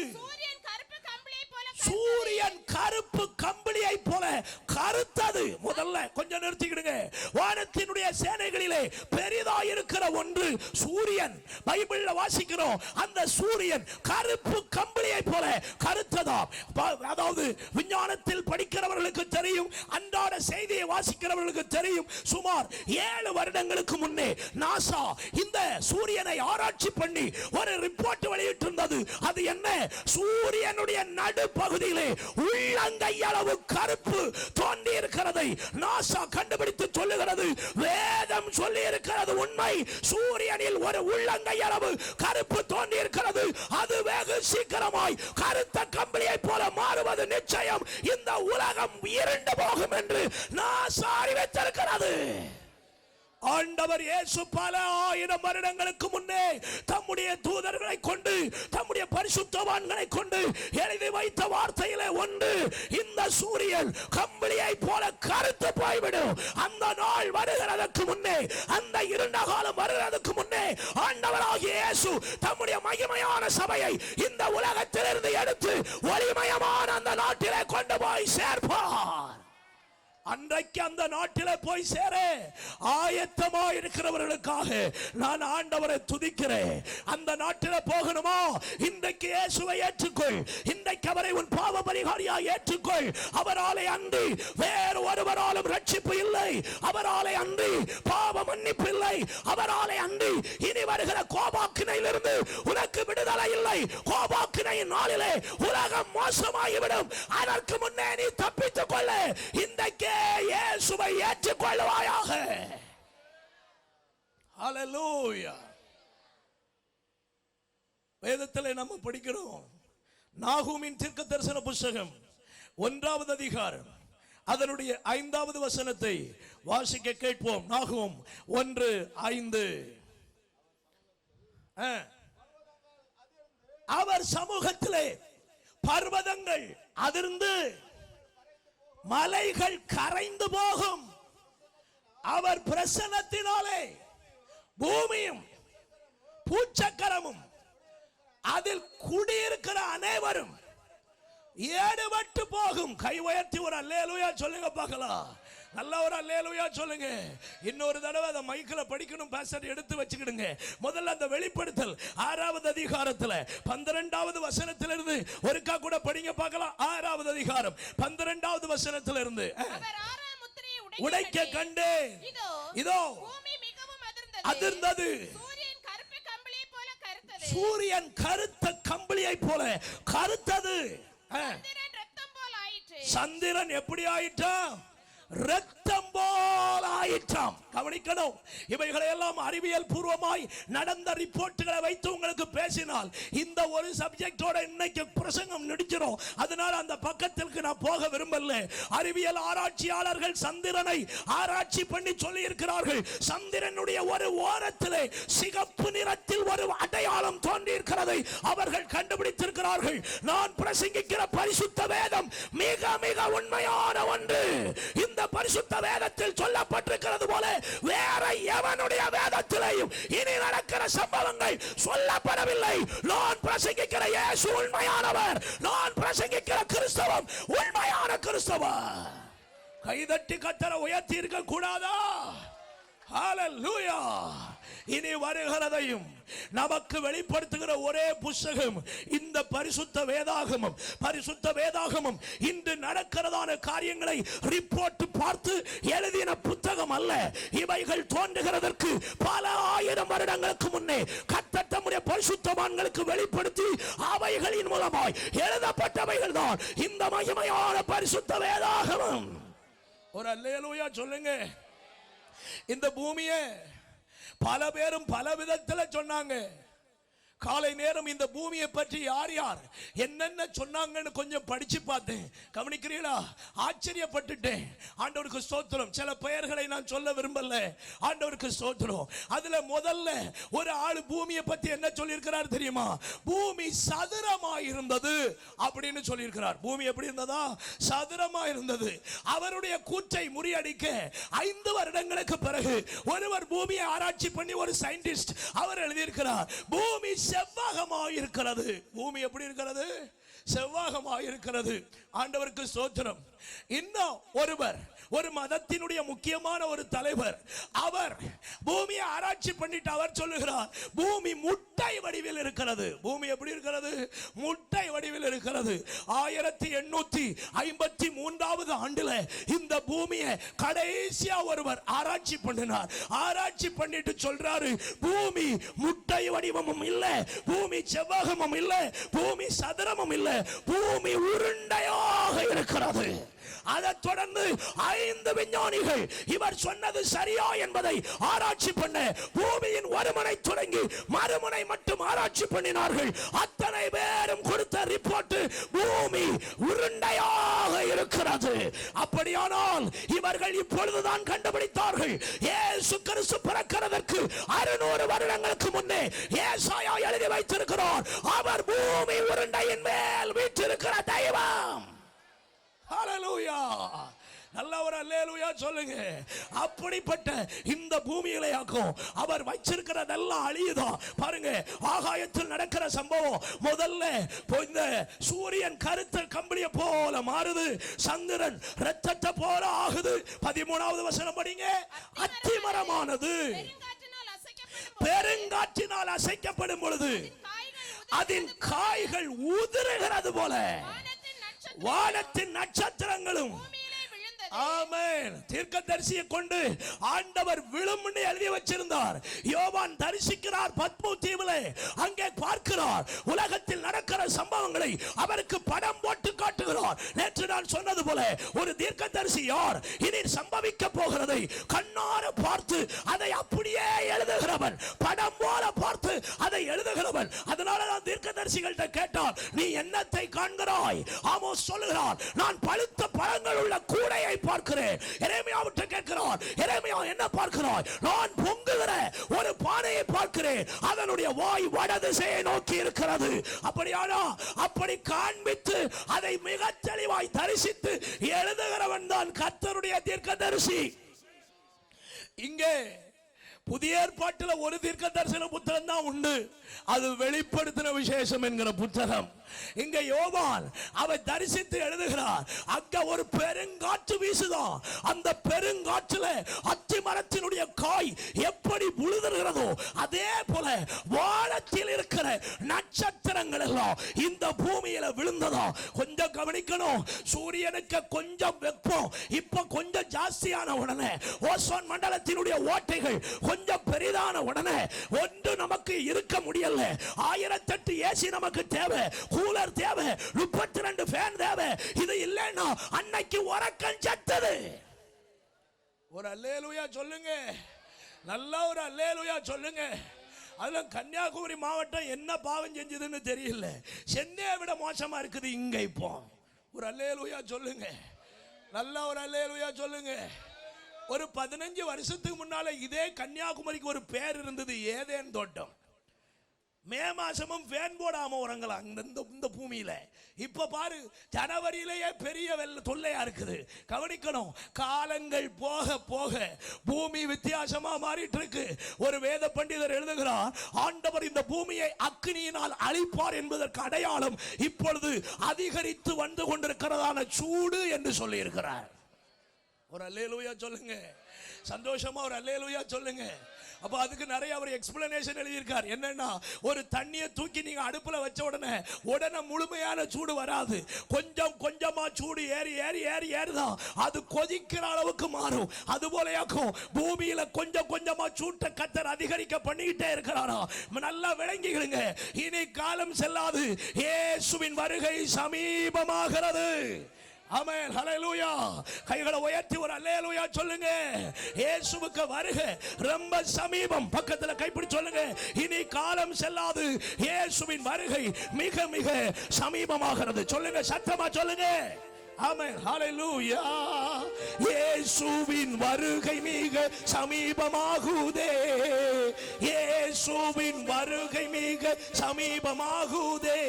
சூரியன் கருப்பு கம்பளியை போல கருத்தது. முதல்ல கொஞ்சம் நிறுத்திக்கிடுங்க. வானத்தினுடைய சேனைகளிலே பெரிதாய் இருக்கிற ஒன்று சூரியன். பைபிள்ல வாசிக்கிறோம், அந்த சூரியன் கருப்பு கம்பளியை போல கருத்ததாம். அதாவது விஞ்ஞானத்தில் படிக்கிறவர்களுக்கு தெரியும், அன்றாட செய்தியை வாசிக்கிறவர்களுக்கு தெரியும். சுமார் 7 வருடங்களுக்கு முன்னே நாசா இந்த சூரியனை ஆராய்ச்சி பண்ணி ஒரு ரிப்போர்ட் வெளியிட்டிருந்தது. அது என்ன? சூரியனுடைய நடு பகுதியிலே உள்ளங்கை அளவு கருப்பு தோன்றி இருக்கிறதை நாசா கண்டுபிடித்து சொல்லுகிறது. வேதம் சொல்லி இருக்கிறது உண்மை. சூரியனில் ஒரு உள்ளங்கை அளவு கருப்பு தோன்றி இருக்கிறது. அது வெகு சீக்கிரமாய் கருத்த கம்பளியை போல மாறுவது நிச்சயம். இந்த உலகம் இருண்டு போகும் என்று நாசா அறிவித்திருக்கிறது. ஆண்டவர் இயேசு பல 1000 வருடங்களுக்கு முன்னே தம்முடைய தூதர்களை கொண்டு, தம்முடைய பரிசுத்தவான்களை கொண்டு எழுதி வைத்த வார்த்தையிலே ஒன்று, இந்த சூரியன் கம்பளியை போல கருத்து போய்விடும். அந்த நாள் வருகிறதற்கு முன்னே, அந்த இருண்ட காலம் வருகிறதற்கு முன்னே ஆண்டவராகிய இயேசு தம்முடைய மகிமையான சபையை இந்த உலகத்திலிருந்து எடுத்து ஒளிமயமான அந்த நாட்டிலே கொண்டு போய் சேர்ப்பார். அன்றைக்கு அந்த நாட்டிலே போய் சேர ஆயத்தமா இருக்கிறவர்களுக்காக நான் ஆண்டவரை துதிக்கிறேன். அந்த நாட்டிலே போகணுமா? இன்றைக்கு இயேசுவை ஏற்றுக்கொள். இன்றைக்கு அவரை உன் பாவ பரிகாரியாய் ஏற்றுக்கொள். அவராலே அன்றி வேறு ஒருவராலும் ரட்சிப்பு இல்லை. அவராலே அன்றி பாவ மன்னிப்பு இல்லை. அவராலே அன்றி இனி வருகிற கோபாக்கினையிலிருந்து உனக்கு விடுதலை இல்லை. கோபாக்கினையின் நாளிலே உலகம் மோசமாகிவிடும். அதற்கு முன்னே நீ தப்பித்துக் கொள்ள இன்றைக்கு இயேசுவை ஏற்றுக்கொள்வாயாக. ஹல்லேலூயா. வேதத்திலே நம்ம படிக்கிறோம், நாகூமின் தீர்க்க தரிசன புத்தகம் 1வது அதிகாரம் அதனுடைய 5வது வசனத்தை வாசிக்க கேட்போம். நாகூம் 1:5. அவர் சமூகத்திலே பர்வதங்கள் அதிர்ந்து மலைகள் கரைந்து போகும். அவர் பிரசன்னத்தினாலே பூமியும் பூச்சக்கரமும் அதில் குடியிருக்கிற அனைவரும் ஏடுபட்டு போகும். கை உயர்த்தி ஒரு அல்லேலூயா சொல்லுங்க பார்க்கலாம். நல்ல ஒரு அல்லேலூயா சொல்லுங்க. இன்னொரு தடவை அந்த மைக்கில் படிக்கணும், பாஸ்டர் எடுத்து வச்சுக்கிடுங்க. முதல்ல அந்த வெளிப்படுத்தல் 6வது அதிகாரத்தில் 12வது வசனத்திலிருந்து ஒருக்கா கூட படிங்க பார்க்கலாம். 6வது அதிகாரம் 12வது வசனத்திலிருந்து. உடைக்க கண்டேன், இதோ அதிர்ந்தது. சூரியன் கருத்த கம்பளியை போல கருத்தது. சந்திரன் எப்படி ஆயிட்டான்? ரத்தம் போல் ஆயிற்றாம். கவனிக்கணும், இவைகளை எல்லாம் அறிவியல் பூர்வமாய் நடந்த ரிப்போர்ட்டுகளை வைத்து உங்களுக்கு பேசினால் இந்த ஒரு சப்ஜெக்டோட இன்னைக்கு பிரசங்கம் முடிச்சிடும். அதனால அந்த பக்கத்திற்கு நான் போக விரும்பல. அறிவியல் ஆராய்ச்சியாளர்கள் சந்திரனை ஆராய்ச்சி பண்ணி சொல்லி இருக்கிறார்கள். சந்திரனுடைய ஒரு ஓரத்திலே சிகப்பு நிறத்தில் ஒரு அடையாளம் தோன்றி இருக்கிறதை அவர்கள் கண்டுபிடித்திருக்கிறார்கள். நான் பிரசங்கிக்கிற பரிசுத்த வேதம் மிக மிக உண்மையான ஒன்று. இந்த பரிசுத்த வேதத்தில் சொல்லப்பட்டிருக்கிறது போல வேற எவனுடைய வேதத்திலேயும் இனி நடக்கிற சம்பவங்கள் சொல்லப்படவில்லை. நான் பிரசங்கிக்கிற இயேசு உண்மையானவர். நான் பிரசங்கிக்கிற கிறிஸ்தவம் உண்மையான கிறிஸ்தவர். கைதட்டி கத்தரை உயர்த்தி இருக்க கூடாதா? ஹல்லேலூயா. இனி வருகிறதையும் நமக்கு வெளிப்படுத்துகிற ஒரே புத்தகம் இந்த பரிசுத்த வேதாகமம். பரிசுத்த வேதாகமம் இன்று நடக்கிறதான காரியங்களை ரிப்போர்ட் பார்த்து எழுதின புத்தகம் அல்ல. இவைகள் தோன்றுகிறதற்கு பல ஆயிரம் வருடங்களுக்கு முன்னே கர்த்தர் தம்முடைய பரிசுத்தவான்களுக்கு வெளிப்படுத்தி அவைகளின் மூலமாய் எழுதப்பட்டவைகள் தான் இந்த மகிமையான பரிசுத்த வேதாகமம். ஒரு அல்லேலூயா சொல்லுங்க. இந்த பூமியை பல பேரும் பல விதத்தில் சொன்னாங்க. காலை நேரம் இந்த பூமியை பற்றி யார் யார் என்னென்ன சொன்னாங்கன்னு கொஞ்சம் படிச்சு பார்த்தேன். கவனிக்கிறீங்களா? ஆச்சரியப்பட்டுட்டேன். ஆண்டவருக்கு ஸ்தோத்திரம். சில பெயர்களை நான் சொல்ல விரும்பல. ஆண்டவருக்கு ஸ்தோத்திரம். அதுல முதல்ல ஒரு ஆள் பூமியை பத்தி என்ன சொல்லியிருக்கிறார் தெரியுமா? பூமி சதுரமா இருந்தது அப்படின்னு சொல்லியிருக்கிறார். பூமி எப்படி இருந்ததா? சதுரமா இருந்தது. அவருடைய கூற்றை முறியடிக்க 5 வருடங்களுக்கு பிறகு ஒருவர் பூமியை ஆராய்ச்சி பண்ணி ஒரு சயின்டிஸ்ட் அவர் எழுதியிருக்கிறார், பூமி செவ்வாகமாக இருக்கிறது. பூமி எப்படி இருக்கிறது? செவ்வாகமாக இருக்கிறது. ஆண்டவருக்கு ஸ்தோத்திரம். இன்னும் ஒருவர், ஒரு மதத்தினுடைய முக்கியமான ஒரு தலைவர், அவர் பூமியை ஆராய்ச்சி பண்ணிட்டு அவர் சொல்லுகிறார், பூமி முட்டை வடிவில் இருக்கிறது. பூமி எப்படி இருக்கிறது? முட்டை வடிவில் இருக்கிறது. 1853 ஆண்டுல இந்த பூமியை கடைசியா ஒருவர் ஆராய்ச்சி பண்ணினார். ஆராய்ச்சி பண்ணிட்டு சொல்றாரு, பூமி முட்டை வடிவமும் இல்ல, பூமி செவ்வாகமும் இல்ல, பூமி சதுரமும் இல்ல, பூமி உருண்டையாக இருக்கிறது. அதை தொடர்ந்து 5 விஞ்ஞானிகள் இவர் சொன்னது சரியா என்பதை ஆராய்ச்சி பண்ண பூமியின் ஒருமுனை தொடங்கி மறுமுனை மட்டும் ஆராய்ச்சி பண்ணினார்கள். அத்தனை பேரும் கொடுத்த ரிப்போர்ட் பூமி உருண்டையாக இருக்கிறது. அப்படியானால் இவர்கள் இப்பொழுதுதான் கண்டுபிடித்தார்கள், இயேசு கிறிஸ்து பிறக்கிறதற்கு 600 வருடங்களுக்கு முன்னே ஏசாயா எழுதி வைத்திருக்கிறார், அவர் பூமி உருண்டையின் மேல் வீற்றிருக்கிற தெய்வம். ஹல்லேலூயா. நல்ல ஒரு அல்லேலூயா சொல்லுங்க. அப்படிப்பட்ட இந்த பூமியிலேயாக்கும் அவர் வச்சிருக்கிறதெல்லாம் அழியுதான். பாருங்க, ஆகாயத்தில் நடக்கிற சம்பவம். முதல்ல இந்த சூரியன் கருத்த கம்பளிய போல மாறுது, சந்திரன் ரத்தத்தை போல ஆகுது. 13வது வசனம் படிங்க. அத்திமரமானது பெருங்காற்றினால் அசைக்கப்படும் பொழுது அதன் காய்கள் உதிருகிறது போல வானத்தின் நட்சத்திரங்களும். ஆமென். தீர்க்கதரிசியை கொண்டு ஆண்டவர் விழும்னு எழுதி வச்சிருந்தார். யோவான் தரிசிக்கிறார் பத்மோ தீவிலே. அங்கே பார்க்கிறார் உலகத்தில் நடக்கிற சம்பவங்களை அவருக்கு படம் போட்டு காட்டுகிறார். நேற்று நான் சொன்னது போல ஒரு தீர்க்கதரிசி யார்? இனி சம்பவிக்க போகிறதை கண்ணார பார்த்து அதை அப்படியே எழுதுகிறவன், படம் போல பார்த்து அதை எழுதுகிறவன். அதனால நான் தீர்க்கதரிசிகள்கிட்ட கேட்டார், நீ என்னத்தை காண்கிறாய்? ஆமோஸ் சொல்லுகிறார், நான் பழுத்த பழங்கள் உள்ள கூடையை பார்க்கிறேன். எரேமியாவிட்ட கேட்கிறார், எரேமியா என்ன பார்க்கிறாய்? நான் பொங்குகிற ஒரு பானையை பார்க்கிறேன், அதனுடைய வாய் வடதிசையை நோக்கி இருக்கிறது. அப்படியானா அப்படி காண்பித்து அதை மிக தெளிவாய் தரிசித்து எழுதுகிறவன் தான் கர்த்தருடைய தீர்க்கதரிசி. இங்கே புதிய ஏற்பாட்டில் ஒரு தீர்க்க தரிசன புத்தகம் தான் உண்டு, அது வெளிப்படுத்தின விசேஷம் என்கிற புத்தகம். இங்க யோவான் அவர் தரிசித்து எழுதுகிறார், அங்க ஒரு பெருங்காற்று வீசுதான். அந்த பெருங்காற்றுல அத்தி மரத்தினுடைய காய் எப்படி உழுதுகிறதோ அதே போல வானத்தில் இருக்கிற நட்சத்திரங்கள் எல்லாம் இந்த பூமியில விழுந்ததா. கொஞ்சம் கவனிக்கணும். சூரியனுக்கு கொஞ்சம் வெப்பம் இப்ப கொஞ்சம் ஜாஸ்தியான உடனே ஓசோன் மண்டலத்தினுடைய ஓட்டைகள் கொஞ்சம் பெரிதான உடனே ஒன்று நமக்கு இருக்க முடியல. 1008 ஏசி நமக்கு தேவை, கூலர் தேவை, 32 ஃபேன் தேவை, இது இல்லைன்னா அன்னைக்கு உறக்கம் செத்தது. ஒரு அல்லேலூயா சொல்லுங்க, நல்ல ஒரு அல்லேலூயா சொல்லுங்க. அதெல்லாம் கன்னியாகுமரி மாவட்டம் என்ன பாவம் செஞ்சதுன்னு தெரியல, சென்னையை விட மோசமா இருக்குது இங்க. இப்போ ஒரு அல்லேலூயா சொல்லுங்க, நல்ல ஒரு அல்லேலூயா சொல்லுங்க. ஒரு 15 வருஷத்துக்கு முன்னால இதே கன்னியாகுமரிக்கு ஒரு பேர் இருந்தது, ஏதேன் தோட்டம். மே மாசமும் ஃபேன் போடாம உறங்கலாம் இந்த பூமியில. இப்ப பாரு, ஜனவரியிலேயே பெரிய தொல்லையா இருக்குது. கவனிக்கணும், காலங்கள் போக போக பூமி வித்தியாசமா மாறிட்டு இருக்கு. ஒரு வேத பண்டிதர் எழுதுகிறார், ஆண்டவர் இந்த பூமியை அக்கினியினால் அழிப்பார் என்பதற்கு அடையாளம் இப்பொழுது அதிகரித்து வந்து கொண்டிருக்கிறதான சூடு என்று சொல்லி இருக்கிறார். ஒரு அல்லேலூயா சொல்லுங்க, சந்தோஷமா ஒரு அல்லேலூயா சொல்லுங்க. அப்ப அதுக்கு நிறைய அவர் எக்ஸ்பிளனேஷன் எழுதியிருக்கார். என்னன்னா, ஒரு தண்ணியை தூக்கி நீங்க அடுப்புல வச்ச உடனே முழுமையான சூடு வராது. கொஞ்சம் கொஞ்சமா சூடு ஏறி ஏறி ஏறி ஏறிதான் அது கொதிக்கிற அளவுக்கு மாறும். அது போலயாக்கும் பூமியில கொஞ்சம் கொஞ்சமா சூட்டை கர்த்தர் அதிகரிக்க பண்ணிக்கிட்டே இருக்கிறாரா. நல்லா விளங்கிடுங்க, இனி காலம் செல்லாது, இயேசுவின் வருகை சமீபமாகிறது. ஆமென், ஹல்லேலூயா. கைகளை உயர்த்தி ஒரு அல்லேலூயா சொல்லுங்க. இயேசுவுக்கு வருகை ரொம்ப சமீபம். பக்கத்துல கைப்பிடி சொல்லுங்க, இனி காலம் செல்லாது, இயேசுவின் வருகை மிக மிக சமீபமாகிறது. சொல்லுங்க, சத்தமா சொல்லுங்க. ஆமென், ஹல்லேலூயா. இயேசுவின் வருகை மிக சமீபமாகுதே, இயேசுவின் வருகை மிக சமீபமாகுதே.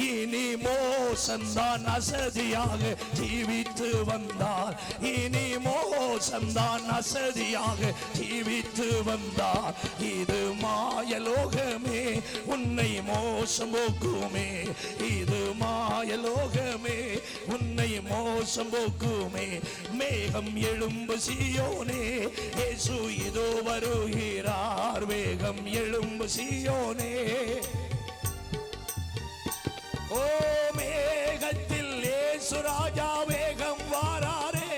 இனி மோசம்தான் அசதியாக ஜீவித்து வந்தார், இனி மோசம்தான் அசதியாக ஜீவித்து வந்தார். இது மாயலோகமே, உன்னை மோசம் போக்குமே, இது மாயலோகமே, உன்னை மோசம் போக்குமே. மேகம் எழும்பு சீயோனே, இயேசு இதோ வருகிறார். வேகம் எழும்பு சீயோனே. ஓ மேகத்தில் இயேசு ராஜா வேகம் வாராரே,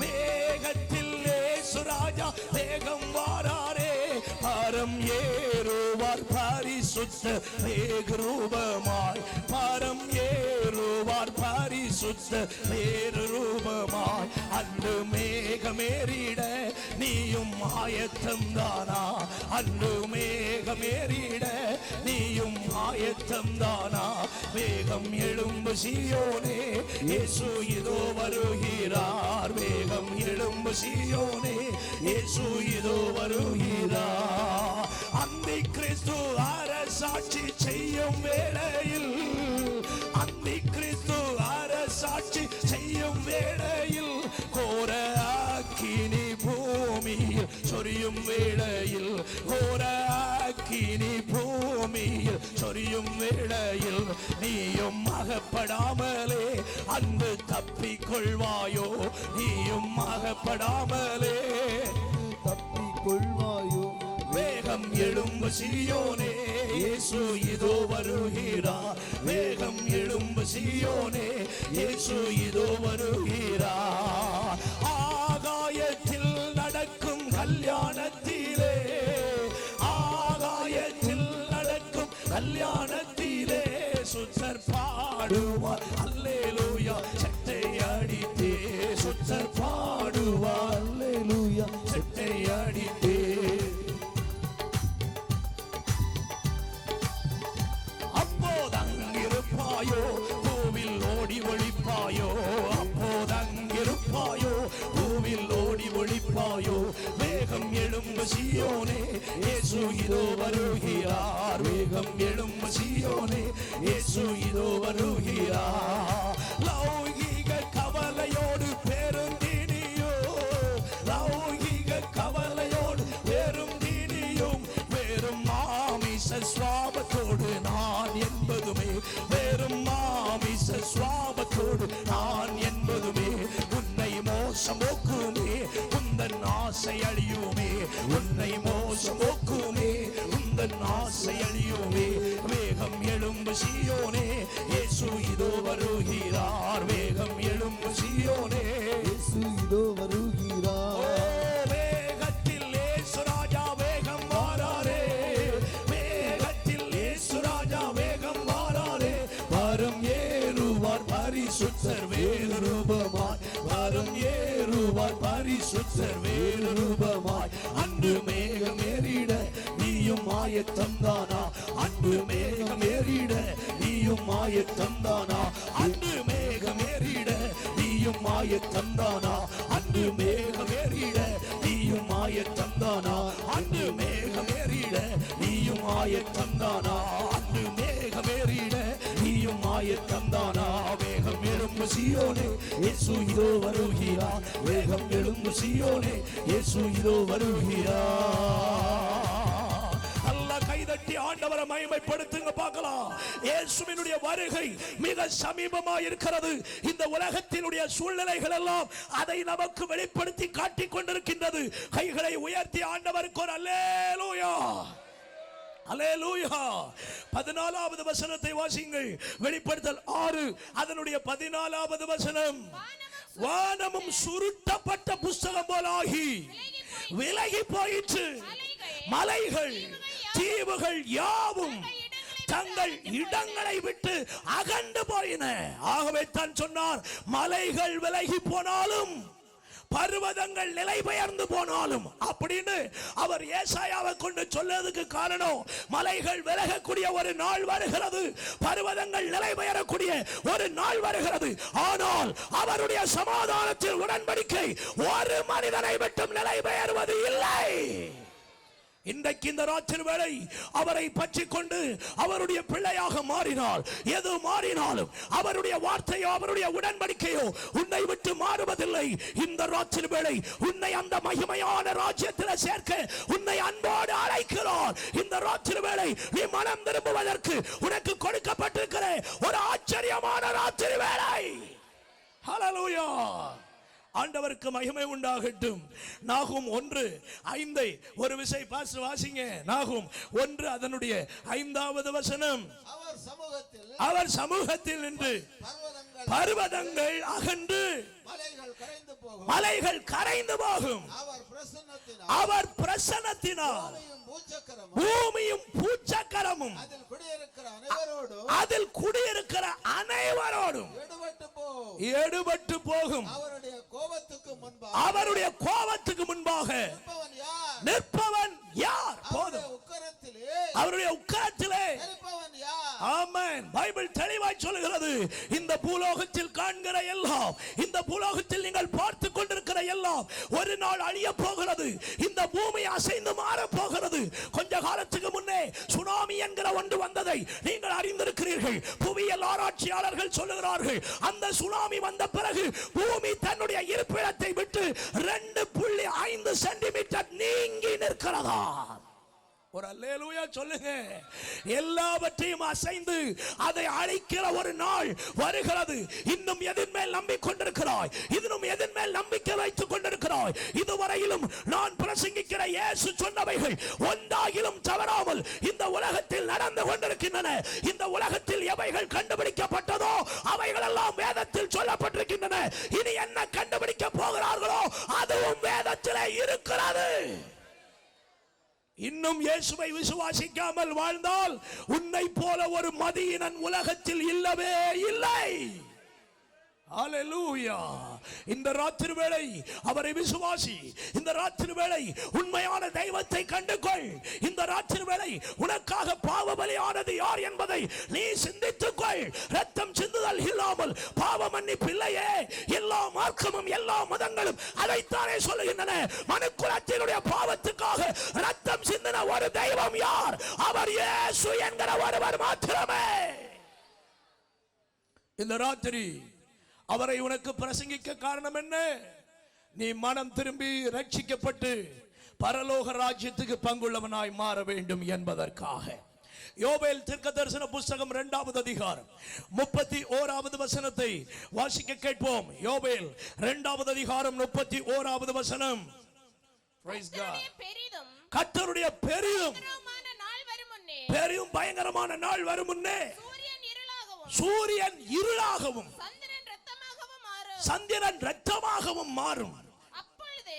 மேகத்தில் இயேசு ராஜா வேகம் வாராரே. பரம் ஏறுவார் பரிசுத்த வேகரூபமாய், பரம் ஏறுவார் பரிசுத்த வேகரூபமாய். அன்று மேகமேறிட நீயும் ஆயத்தம் தானா, அன்று மேகமேறிட நீயும் ஆயத்தம் தானா. வேகம் எழும்பு சீயோனே, இயேசு இதோ வருகிறார். வேகம் எழும்பு சீயோனே, இயேசு இதோ வருகிறார். அந்தி கிறிஸ்து அரசாட்சி செய்யும் வேளையில், அந்தி கிறிஸ்து அரசாட்சி செய்யும் வேளையில், கோர அக்கினி பூமியில் சொரியும் வேளையில், கோர அக்கினி பூமியில் சொரியும் வேளையில், நீயும் அகப்படாமலே அன்பு தப்பிக் கொள்வாயோ, நீயும் அகப்படாமலே தப்பிக் கொள்வாயோ. வேகம் எழும்பு சீயோனே, இயேசு இதோ வருகிறார். வேகம் எழும்பு சீயோனே, இயேசு இதோ வருகிறார். ஆகாயத்தில் நடக்கும் கல்யாணத்திலே, ஆகாயத்தில் நடக்கும் கல்யாணத்திலே, சுத்தர் பாடுவார் அல்லேலூயா சட்டை அடித்தே, சுத்தர் பாடுவார் அல்லேலூயா சட்டை அடித்தே. அப்போதங்கிருப்பாயோ பூவில் ஓடி ஒளிப்பாயோ, அப்போதங்கிருப்பாயோ பூவில் ஓடி ஒளிப்பாயோ. வேகம் எழும்பு சீயோனே, இயேசு இதோ வருகிறார். வேகம் எழும்பு சீயோனே, இயேசு இதோ வருகிறார். லௌகிக கவலையோடு பெருந்தினியோ, லௌகிக கவலையோடு பெருந்தினியும், வெறும் மாமிச சுவாபத்தோடு நான் என்பதுமே, வெறும் மாமிச சுவாபத்தோடு நான் என்பதுமே, உன்னை மோசம் போக்குமே, உந்தன் ஆசை அழியுமே, உன்னை மோசம் போக்குமே, உந்தன் ஆசை அழியுமே. வேகம் எழும்பு சீயோனே, இயேசு இதோ வருகிறார். வேகம் எழும்பு சீயோனே, இயேசு இதோ வருகிறார். வேகத்தில் இயேசு ராஜா வேகம் வாராரே, வேகத்தில் இயேசு ராஜா வேகம் வாராரே. பரம் ஏறுவார் பரிசுத்த பரிசுத்தர் வேறு ரூபமாய் வரும் ஏறுவார் பரிசுத்தர் வேறு ரூபமாய் அன்று மேகம் ஏறிட நீயும் ஆயத்தம் தானா அன்று மேகம் ஏறிட நீயும் ஆயத்தம் தானா அன்று மேகம் ஏறிட நீயும் ஆயத்தம் தானா அன்று மேகம் ஏறிட நீயும் ஆயத்தம் தானா அன்று மேகம் ஏறிட நீயும் ஆயத்தம் தானா அன்று மேகம் ஏறிட நீயும் ஆயத்தம் தானா வேகம் எழும்பு சீயோனே இயேசு இதோ வருகிறார் வேகம் எழும்பு சீயோனே இயேசு இதோ வருகிறார் கைதட்டி ஆண்டவரை மகிமைப்படுத்துங்க பார்க்கலாம் இயேசுவினுடைய வருகை மிக சமீபமாக இருக்கிறது இந்த உலகத்தினுடைய சூழ்நிலைகள் எல்லாம் அதை நமக்கு வெளிப்படுத்தி காட்டிக் கொண்டிருக்கின்றது கைகளை உயர்த்தி ஆண்டவருக்கு ஒரு அல்லேலூயா அல்லேலூயா 14வது வசனத்தை வாசிங்கள் வெளிப்படுத்தல் 6 அதனுடைய 14வது வசனம் வானமும் சுருட்டப்பட்ட புஸ்தகம் போலாகி விலகி போயிற்று மலைகள் தீவுகள் யாவும் தங்கள் இடங்களை விட்டு அகன்று போயின ஆகவே தான் சொன்னார் மலைகள் விலகி போனாலும் பர்வதங்கள் நிலை பெயர்ந்து போனாலும் அப்படின்னு அவர் ஏசாயாவை கொண்டு சொல்லதுக்கு காரணம் மலைகள் விலகக்கூடிய ஒரு நாள் வருகிறது பர்வதங்கள் நிலை பெயரக்கூடிய ஒரு நாள் வருகிறது ஆனால் அவருடைய சமாதானத்தில் உடன்படிக்கை ஒரு மனிதனை விட்டும் நிலை பெயர்வது இல்லை இன்றைக்கு இந்த ராத்திரி வேளை அவரை பற்றி கொண்டு அவருடைய பிள்ளையாக மாறினால் எது மாறினாலும் அவருடைய வார்த்தையோ அவருடைய உடன்படிக்கையோ உன்னை விட்டு மாறுவதில்லை இந்த ராத்திரி வேளை உன்னை அந்த மகிமையான ராஜ்யத்தில் சேர்க்க உன்னை அன்போடு அழைக்கிறார் இந்த ராத்திரி வேளை நீ மனம் திரும்புவதற்கு உனக்கு கொடுக்கப்பட்டிருக்கிற ஒரு ஆச்சரியமான ராத்திரி வேளை ஹல்லேலூயா ஆண்டவருக்கு மகிமை உண்டாகட்டும் நாகும் 1:5 ஒரு விசை பாஸ்டர் வாசிங்க நாகும் 1 அதனுடைய 5வது வசனம் அவர் சமூகத்தில் நின்று பர்வதங்கள் அகன்று மலைகள் கரைந்து போகும் அவர் பிரசன்னத்தினால் பூமியும் பூச்சக்கரமும் அதில் குடியிருக்கிற அனைவரோடும் எடுபட்டு போகும் அவருடைய கோபத்துக்கு முன்பாக நிற்பவன் யார் போதும் அவருடைய உக்கரத்திலே ஆமென் பைபிள் தெளிவாய் சொல்கிறது இந்த பூலோகத்தில் காண்கிற எல்லாம் இந்த பூலோகத்தில் நீங்கள் பார்த்து கொண்டிருக்கிற எல்லாம் ஒரு நாள் அழிய போகிறது இந்த பூமி அசைந்து மாற போகிறது கொஞ்ச காலத்துக்கு முன்னே சுனாமி என்கிற ஒன்று வந்ததை நீங்கள் அறிந்திருக்கிறீர்கள் புவியியல் ஆராய்ச்சியாளர்கள் சொல்லுகிறார்கள் அந்த சுனாமி வந்த பிறகு பூமி தன்னுடைய இருப்பிடத்தை விட்டு 2.5 சென்டிமீட்டர் நீங்கி நிற்கிறதா ஒரு அல்லேலூயா சொல்லுங்க எல்லாவற்றையும் அசைந்து அதை அழிக்கிற ஒரு நாள் வருகிறது இன்னும் எதன் மேல் நம்பிக்கொண்டிருக்கிறாய் இன்னும் எதன் மேல் நம்பிக்கை வைத்துக் கொண்டிருக்கிறாய் இதுவரையிலும் நான் பிரசங்கிக்கிற இயேசு சொன்னவைகள் ஒன்றாகிலும் தவறாமல் இந்த உலகத்தில் நடந்து கொண்டிருக்கின்றன இந்த உலகத்தில் எவைகள் கண்டுபிடிக்கப்பட்டதோ அவைகள் எல்லாம் வேதத்தில் சொல்லப்பட்டிருக்கின்றன இனி என்ன கண்டுபிடிக்க போகிறார்களோ அதுவும் வேதத்திலே இருக்கிறது இன்னும் இயேசுவை விசுவாசிக்காமல் வாழ்ந்தால் உன்னை போல ஒரு மதியினன் உலகத்தில் இல்லவே இல்லை ஹல்லேலூயா இந்த ராத்திரி வேளை அவரை விசுவாசி இந்த ராத்திரி வேளை உண்மையான தெய்வத்தை கண்டுகொள் இந்த ராத்திரி வேளை உனக்காக பாவ பலியானது யார் என்பதை நீ சிந்தித்துக்கொள் இரத்தம் சிந்துதல் இல்லாமல் பாவ மன்னிப்பு இல்லையே எல்லா மார்க்கமும் எல்லா மதங்களும் அதைத்தானே சொல்லுகின்றன மனுக்குலத்தினுடைய பாவத்துக்காக இரத்தம் சிந்தின ஒரு தெய்வம் யார் அவர் இயேசு என்கிற ஒருவர் மாத்திரமே இந்த ராத்திரி அவரை உனக்கு பிரசங்கிக்க காரணம் என்ன நீ மனம் திரும்பி ரட்சிக்கப்பட்டு பரலோக ராஜ்யத்துக்கு பங்குள்ளவனாய் மாற வேண்டும் என்பதற்காக யோவேல் தீர்க்கதரிசன புத்தகம் 2வது அதிகாரம் 31வது வசனத்தை வாசிக்க கேட்போம் யோவேல் 2வது அதிகாரம் 31வது வசனம் Praise God கர்த்தருடைய பெரிதும் பயங்கரமான நாள் வரும் முன்னே சூரியன் இருளாகவும் சந்திரன் இரத்தமாகவும் மாறும் அப்பொழுது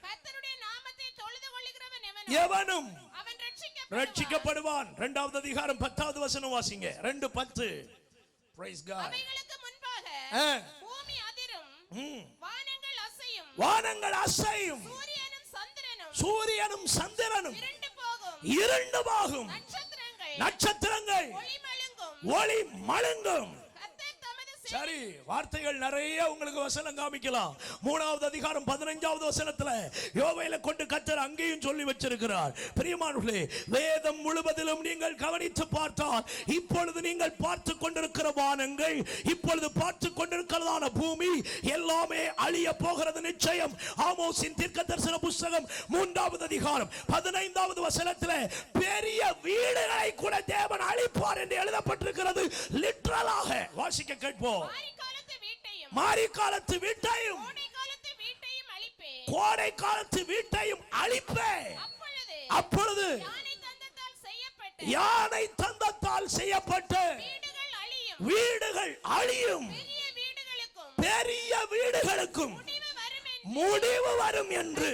கர்த்தருடைய நாமத்தை தொழுது கொள்ளுகிறவன் எவனும் அவன் ரட்சிக்கப்படுவான் 2வது அதிகாரம் 10வது வசனம் வாசிங்க 2:10 Praise God பூமி அதிரும், வானங்கள் அசையும், சூரியனும் சந்திரனும் இருண்டு போகும், நட்சத்திரங்கள் ஒளி மழுங்கும். சரி, வார்த்தைகள் நிறைய உங்களுக்கு வசனம் காமிக்கலாம். 3வது அதிகாரம் 15வது வசனத்துல யோவேலை கொண்டு கர்த்தர் அங்கேயும் சொல்லி வச்சிருக்கிறார். பிரியமானவர்களே, வேதம் முழுவதிலும் நீங்கள் கவனித்து பார்த்தால் இப்பொழுது நீங்கள் பார்த்து கொண்டிருக்கிற வானங்கள், இப்பொழுது பார்த்து கொண்டிருக்கிறதான பூமி எல்லாமே அழிய போகிறது நிச்சயம். ஆமோஸின் தீர்க்கதரிசன புத்தகம் 3வது அதிகாரம் 15வது வசனத்துல பெரிய வீடுகளை கூட தேவன் அழிப்பார் என்று எழுதப்பட்டிருக்கிறது. லிட்டரலாக வாசிக்க கேட்போம். மாரி காலத்து வீட்டையும் கோடை காலத்து வீட்டையும் அழிப்பேன். அப்பொழுது யானை தந்தத்தால் செய்யப்பட்ட வீடுகள் அழியும், பெரிய வீடுகளுக்கும் முடிவு வரும் என்று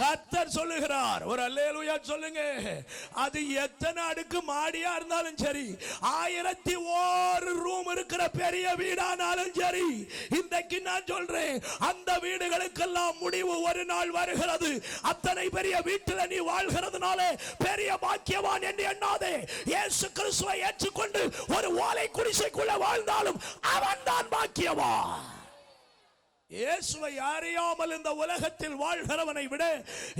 கர்த்தர் சொல்லுகிறார். ஒரு அல்லேலூயா சொல்லுங்க. அது எத்தனை அடுக்கு மாடியா இருந்தாலும் சரி, 1001 ரூம் இருக்கிற பெரிய வீடானாலும் சரி, இன்றைக்கு நான் சொல்றேன், அந்த வீடுகளுக்கெல்லாம் முடிவு ஒரு நாள் வருகிறது. அத்தனை பெரிய வீட்டில் நீ வாழ்கிறதுனால பெரிய பாக்கியவான் என்று எண்ணாதே. இயேசு கிறிஸ்துவை ஏற்றுக்கொண்டு ஒரு ஓலை குடிசைக்குள்ள வாழ்ந்தாலும் அவன் தான் பாக்கியவான். இயேசுவை அறியாமல் இந்த உலகத்தில் வாழ்கிறவனை விட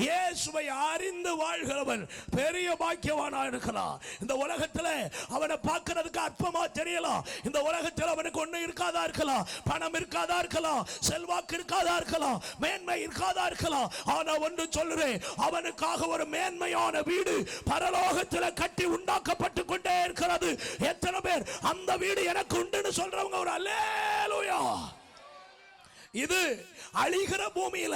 இயேசுவை அறிந்து வாழ்கிறவன் பெரிய பாக்கியவானா இருக்கலாம். இந்த உலகத்தில் அவனை பார்க்கிறதுக்கு அற்பமா தெரியலாம். இந்த உலகத்தில் அவனுக்கு ஒண்ணு இருக்காதா இருக்கலாம், பணம் இருக்காதா இருக்கலாம், செல்வாக்கு இருக்காதா இருக்கலாம், மேன்மை இருக்காதா இருக்கலாம். ஆனா ஒன்று சொல்றேன், அவனுக்காக ஒரு மேன்மையான வீடு பரலோகத்தில் கட்டி உண்டாக்கப்பட்டு கொண்டே இருக்கிறது. எத்தனை பேர் அந்த வீடு எனக்கு உண்டுன்னு சொல்றவங்க ஒரு அல்லேலூயா. இது அழிகிற பூமியில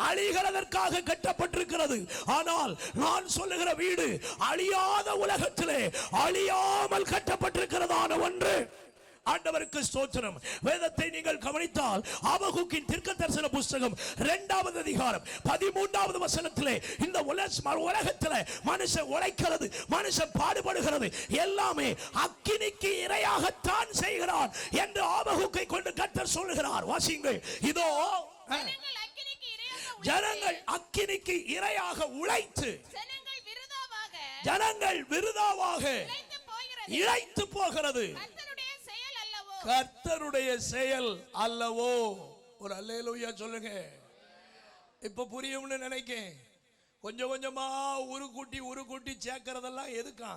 அழிகிறதற்காக கட்டப்பட்டிருக்கிறது. ஆனால் நான் சொல்லுகிற வீடு அழியாத உலகத்திலே அழியாமல் கட்டப்பட்டிருக்கிறதான ஒன்று. ஆண்டவருக்கு ஸ்தோத்திரம். வேதத்தை நீங்கள் கவனித்தால் ஆபகுக்கின் தீர்க்கதரிசன புத்தகம் 2வது அதிகாரம் 13வது வசனத்திலே இந்த உலகத்திலே மனுஷன் உழைக்கிறது, மனுஷன் பாடுபடுகிறது எல்லாமே அக்கினிக்கு இரையாகத்தான் செய்கிறான் என்று ஆபகுக்கை கொண்டு கர்த்தர் சொல்லுகிறார். வாசியுங்கள். இதோ ஜனங்கள் அக்கினிக்கு இரையாக உழைத்து ஜனங்கள் விருதாவாக இழைத்து போகிறது. கர்த்தருடைய செயல் அல்லவோ. ஒரு அல்லேலூயா சொல்லுங்க. இப்ப புரியும்னு நினைக்கிறேன். கொஞ்சம் கொஞ்சமா உரு கூட்டி சேர்க்கிறதெல்லாம் எதுக்கா?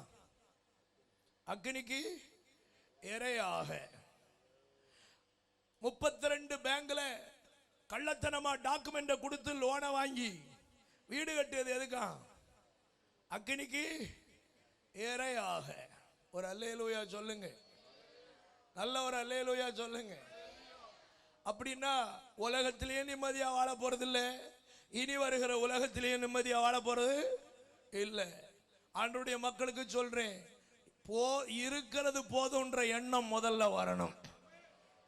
அக்னிக்கு இரையாக. 32 பேங்க்ல கள்ளத்தனமா டாக்குமெண்ட் கொடுத்து லோனை வாங்கி வீடு கட்டியது எதுக்கா? அக்னிக்கு இரையாக. ஒரு அல்லேலூயா சொல்லுங்க. நல்ல ஒரு அல்லேலூயா சொல்லுங்க. அப்படின்னா உலகத்திலேயே நிம்மதியா வாழ போறது இல்லை, இனி வருகிற உலகத்திலேயே நிம்மதியா வாழ போறது இல்லை. ஆண்டவருடைய மக்களுக்கு சொல்றேன், இருக்கிறது போதும்ன்ற எண்ணம் முதல்ல வரணும்.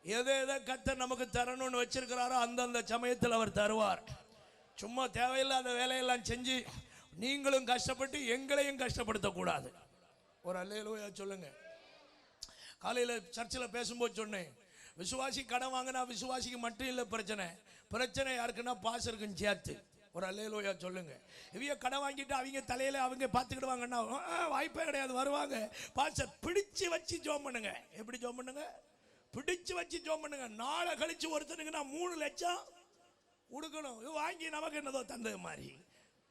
எதை கர்த்தர் நமக்கு தரணும்னு வச்சிருக்கிறாரோ அந்தந்த சமயத்தில் அவர் தருவார். சும்மா தேவையில்லாத வேலையெல்லாம் செஞ்சு நீங்களும் கஷ்டப்பட்டு எங்களையும் கஷ்டப்படுத்தக்கூடாது. ஒரு அல்லேலூயா சொல்லுங்க. காலையில் சர்ச்சில் பேசும்போது சொன்னேன், விசுவாசி கடன் வாங்கினா விசுவாசிக்கு மட்டும் இல்லை பிரச்சனை யாருக்குன்னா பாசருக்குன்னு சேர்த்து. ஒரு அல்லேலூயா சொல்லுங்க. இவங்க கடன் வாங்கிட்டு அவங்க தலையில அவங்க பார்த்துக்கிடுவாங்கன்னா வாய்ப்பே கிடையாது. வருவாங்க, பாஸ்டர் பிடிச்சு வச்சு ஜோம் பண்ணுங்க. எப்படி ஜோம் பண்ணுங்க? பிடிச்சு வச்சு ஜோம் பண்ணுங்க. நாளை கழிச்சு ஒருத்தனுக்கு நான் 3 லட்சம் கொடுக்கணும், வாங்கி நமக்கு என்னதோ தந்தது மாதிரி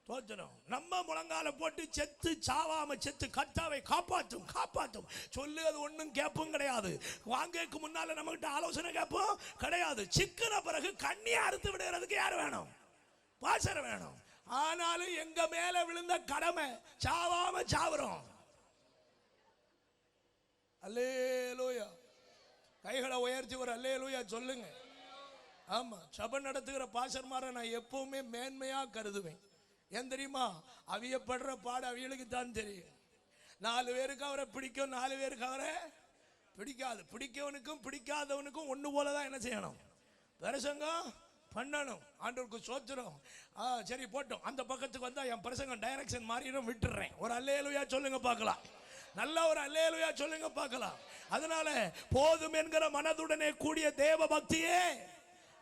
தோற்றணும். நம்ம முழங்கால போட்டு செத்து சாவாம செத்து கர்த்தாவை காப்பாற்றும் சொல்லு. அது ஒன்றும் கேட்பும் கிடையாது. வாங்கக்கு முன்னால நம்மகிட்ட ஆலோசனை கேட்போம் கிடையாது. சிக்கின பிறகு கண்ணியை அறுத்து விடுறதுக்கு யார் வேணும்? பாசர் வேணும். ஆனாலும் எங்க மேல விழுந்த கடமை சாவாம சாவுறோம். அல்லேலூயா. கைகளை உயர்த்தி ஒரு அல்லேலூயா சொல்லுங்க. ஆமா, சபை நடத்துகிற பாசர்மாரை நான் எப்பவுமே மேன்மையா கருதுவேன். ஏன் தெரியுமா? அவியப்படுற பாடு அவியலுக்கு தான் தெரியும். 4 பேருக்கு அவரை பிடிக்கும், 4 பேருக்கு அவரை பிடிக்காது. பிடிக்கவனுக்கும் பிடிக்காதவனுக்கும் ஒன்று போல தான் என்ன செய்யணும்? பிரசங்கம் பண்ணணும். ஆண்டவருக்கு சோத்திரம். சரி போட்டோம். அந்த பக்கத்துக்கு வந்தால் என் பிரசங்கம் டைரக்ஷன் மாறிடும், விட்டுடுறேன். ஒரு அல்லேலூயா சொல்லுங்க பார்க்கலாம். நல்ல ஒரு அல்லேலூயா சொல்லுங்க பார்க்கலாம். அதனால போதும் என்கிற மனதுடனே கூடிய தேவ பக்தியே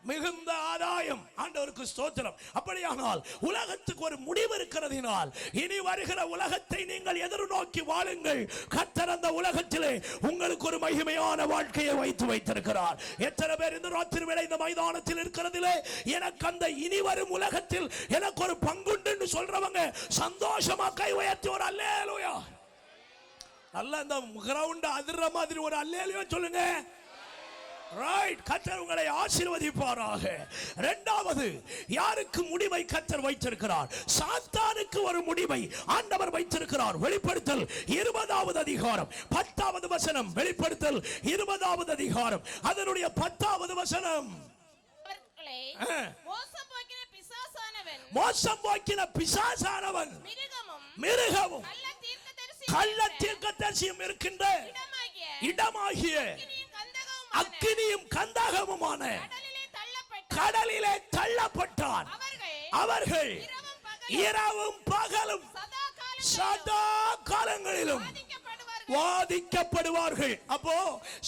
மிகுந்த ஆதாயம். ஆண்டவருக்கு ஸ்தோத்திரம். அப்படியானால் உலகத்துக்கு ஒரு முடிவு இருக்கிறதினால் இனி வருகிற உலகத்தை நீங்கள் எதிர்நோக்கி வாழுங்கள். கர்த்தர் அந்த உலகத்திலே உங்களுக்கு ஒரு மகிமையான வாழ்க்கையை வைத்திருக்கிறார். எத்தனை பேர் இந்த ராத்திரி வேளை இந்த மைதானத்தில் இருக்கிறதிலே எனக்கு அந்த இனி வரும் உலகத்தில் எனக்கு ஒரு பங்குண்டு சொல்றவங்க சந்தோஷமா கை உயர்த்தி ஒரு அல்லேலூயா. நல்ல இந்த கிரவுண்ட் அதிர்ற மாதிரி ஒரு அல்லேலூயா சொல்லுங்க. ரைட். கர்த்தர் உங்களை ஆசீர்வதிப்பாராக. இரண்டாவது, யாருக்கு முடிவை கர்த்தர் வைத்திருக்கிறார்? சாத்தானுக்கு ஒரு முடிவை ஆண்டவர் வைத்திருக்கிறார். வெளிப்படுத்தல் 20வது அதிகாரம் 10வது வசனம். வெளிப்படுத்தல் 20வது அதிகாரம் அதனுடைய 10வது வசனம். மோசம் போக்கின பிசாசானவன் மிருகமும் கள்ள தீர்க்கதரிசியும் இருக்கின்ற இடமாகிய அக்கினியும் கந்தகமுமான கடலிலே தள்ளப்பட்டான். அவர்கள் இரவும் பகலும் சதா காலங்களிலும் வாதிக்கப்படுவார்கள். அப்போ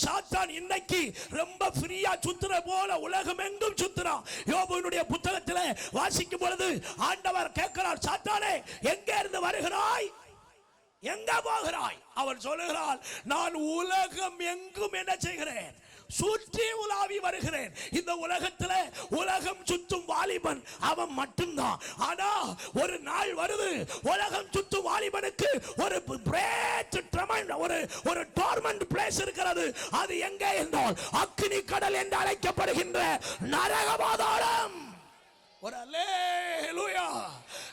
சாத்தான் இன்னைக்கு ரொம்ப ஃப்ரீயா சுத்துற போல உலகம் எங்கும் சுத்துறான். யோபுவினுடைய புத்தகத்திலே வாசிக்கும் பொழுது ஆண்டவர் கேட்கிறார், சாத்தானே எங்கே இருந்து வருகிறாய், எங்க போகிறாய்? அவன் சொல்லுகிறான், நான் உலகம் எங்கும் என்ன செய்கிறேன், சுற்றி உலாவி வருகிறேன். இந்த உலகத்துல உலகம் சுத்தும் வாலிபன் அவன் மட்டும்தான். ஆனா ஒரு நாள் வருது, உலகம் சுத்தும் வாலிபனுக்கு ஒரு ஒரு டோர்மெண்ட் பிளேஸ் இருக்கிறது. அது எங்கே என்றால் அக்கினி கடல் என்று அழைக்கப்படுகின்ற நரக பாதாளம். ஒரு அல்லேலூயா.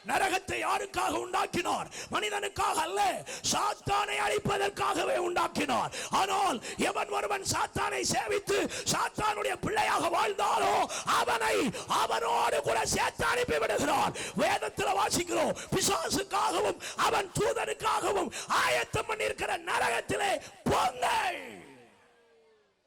நரகத்தை யாருக்காக உண்டாக்கினார்? மனிதனுக்காக அல்ல, சாத்தானை அழிப்பதற்காகவே உண்டாக்கினார். ஆனால் எவன் ஒருவன் சாத்தானை சேவித்து சாத்தானுடைய பிள்ளையாக வாழ்ந்தாலோ அவனோடு கூட சேர்த்து அனுப்பி விடுகிறார். வேதத்தில் வாசிக்கிறோம், பிசாசுக்காகவும் அவன் தூதனுக்காகவும் ஆயத்தம் பண்ணியிருக்கிற நரகத்திலே போங்கள்.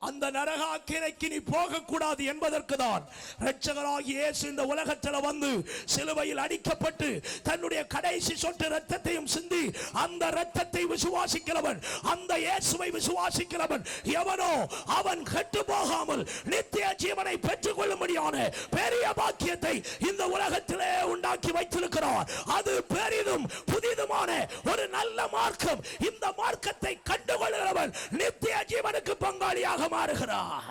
அந்த நரக அக்கினிக்கு நீ போக கூடாது என்பதற்கு தான் இரட்சகராகிய இயேசு இந்த உலகத்தில் வந்து சிலுவையில் அடிக்கப்பட்டு தன்னுடைய கடைசி சொட்டு இரத்தத்தையும் சிந்தி அந்த இரத்தத்தை விசுவாசிக்கிறவன், அந்த இயேசுவை விசுவாசிக்கிறவன் எவனோ அவன் கெட்டு போகாமல் நித்திய ஜீவனை பெற்றுக் கொள்ளும்படியான பெரிய பாக்கியத்தை இந்த உலகத்திலே உண்டாக்கி வைத்திருக்கிறார். அது பெரிதும் புதிதுமான ஒரு நல்ல மார்க்கம். இந்த மார்க்கத்தை கண்டுகொள்கிறவன் நித்திய ஜீவனுக்கு பங்காளியாக மாறுகிறார்.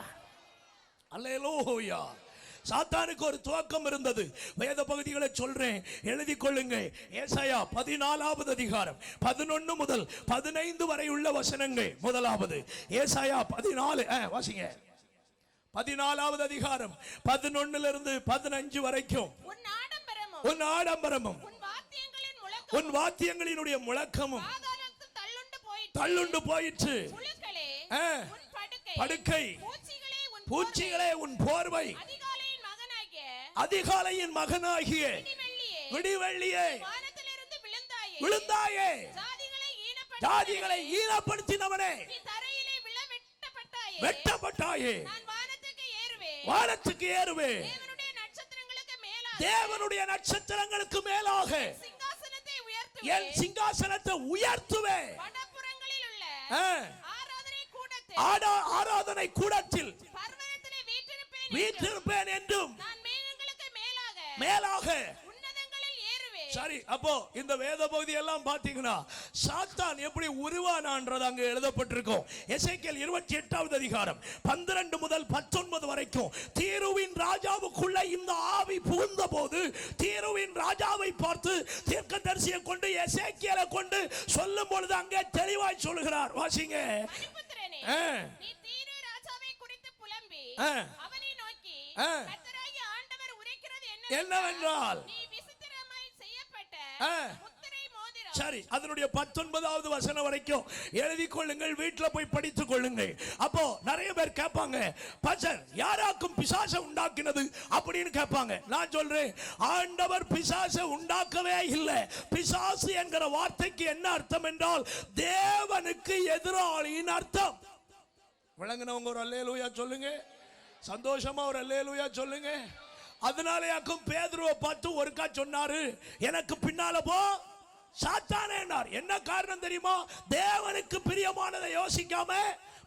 அல்லேலூயா. சாத்தானுக்கு ஒரு துவக்கம் இருந்தது. வேத பகுதிகளை சொல்றேன், எழுதி கொள்ளுங்கள். ஏசாயா 14வது அதிகாரம் 11 முதல் 15 வரை உள்ள வசனங்கள். முதலாவது ஏசாயா 14, வாசிங்க. 14வது அதிகாரம் 11 இருந்து 15 வரைக்கும். உன் ஆடம்பரமும் உன் வாத்தியங்களினுடைய முழக்கமும் தள்ளுண்டு போயிற்று. படுக்கை பூச்சிகளே உன் போர்வை, அதிகாலையின் மகனாகிய விடிவெள்ளியே விழுந்தாயே, ஜாதிகளை ஈனப்படுத்தினவனே வெட்டப்பட்டாயே, வானத்துக்கு ஏறுவே, தேவனுடைய நட்சத்திரங்களுக்கு மேலாக என் சிங்காசனத்தை உயர்த்துவே, ஆராதனை கூடத்தில் வீற்றிருப்பேன் என்றும் மேலாக. சரி, அப்போ இந்த வேத பகுதி எல்லாம் பாத்தீங்கன்னா சாத்தான் எப்படி உருவானான்றது அங்க எழுதப்பட்டிருக்கும். எசேக்கியேல் 28வது அதிகாரம் 12 முதல் 19 வரைக்கும். தீருவின் ராஜாவுக்குள்ள இந்த ஆவி புகுந்த போது தீருவின் ராஜாவை பார்த்து தீர்க்கதரிசியை கொண்டு எசேக்கியேலை கொண்டு சொல்லும் பொழுது அங்கே தெளிவாய் சொல்லுகிறார். வாசிங்க. நீ தீரு ராஜாவை குறித்து புலம்பி அவனை நோக்கி கர்த்தராகிய ஆண்டவர் உரைக்கிறது என்னவென்றால், நீ விசித்திரமாய் செய்யப்பட்ட முத்திரை மோதிரம். சரி, அதனுடைய 19வது வசனம் வரைக்கும் எழுதி கொள்ளுங்கள், வீட்டுல போய் படித்துக் கொள்ளுங்கள். அப்போ நிறைய பேர் கேட்பாங்க, பாஸ்டர் யாராக்கும் பிசாசை உண்டாக்கினது அப்படின்னு கேட்பாங்க. நான் சொல்றேன், ஆண்டவர் பிசாசை உண்டாக்கவே இல்லை. பிசாசு என்கிற வார்த்தைக்கு என்ன அர்த்தம் என்றால் தேவனுக்கு எதிராளியின் அர்த்தம். விளங்குனவங்க ஒரு அல்லேலூயா சொல்லுங்க. சந்தோஷமா ஒரு அல்லேலூயா சொல்லுங்க. அதனாலயாக்கும் பேதுருவை பார்த்து ஒருக்கா சொன்னாரு, எனக்கு பின்னால போ சாத்தானே என்றார். என்ன காரணம் தெரியுமா? தேவனுக்கு பிரியமானதை யோசிக்காம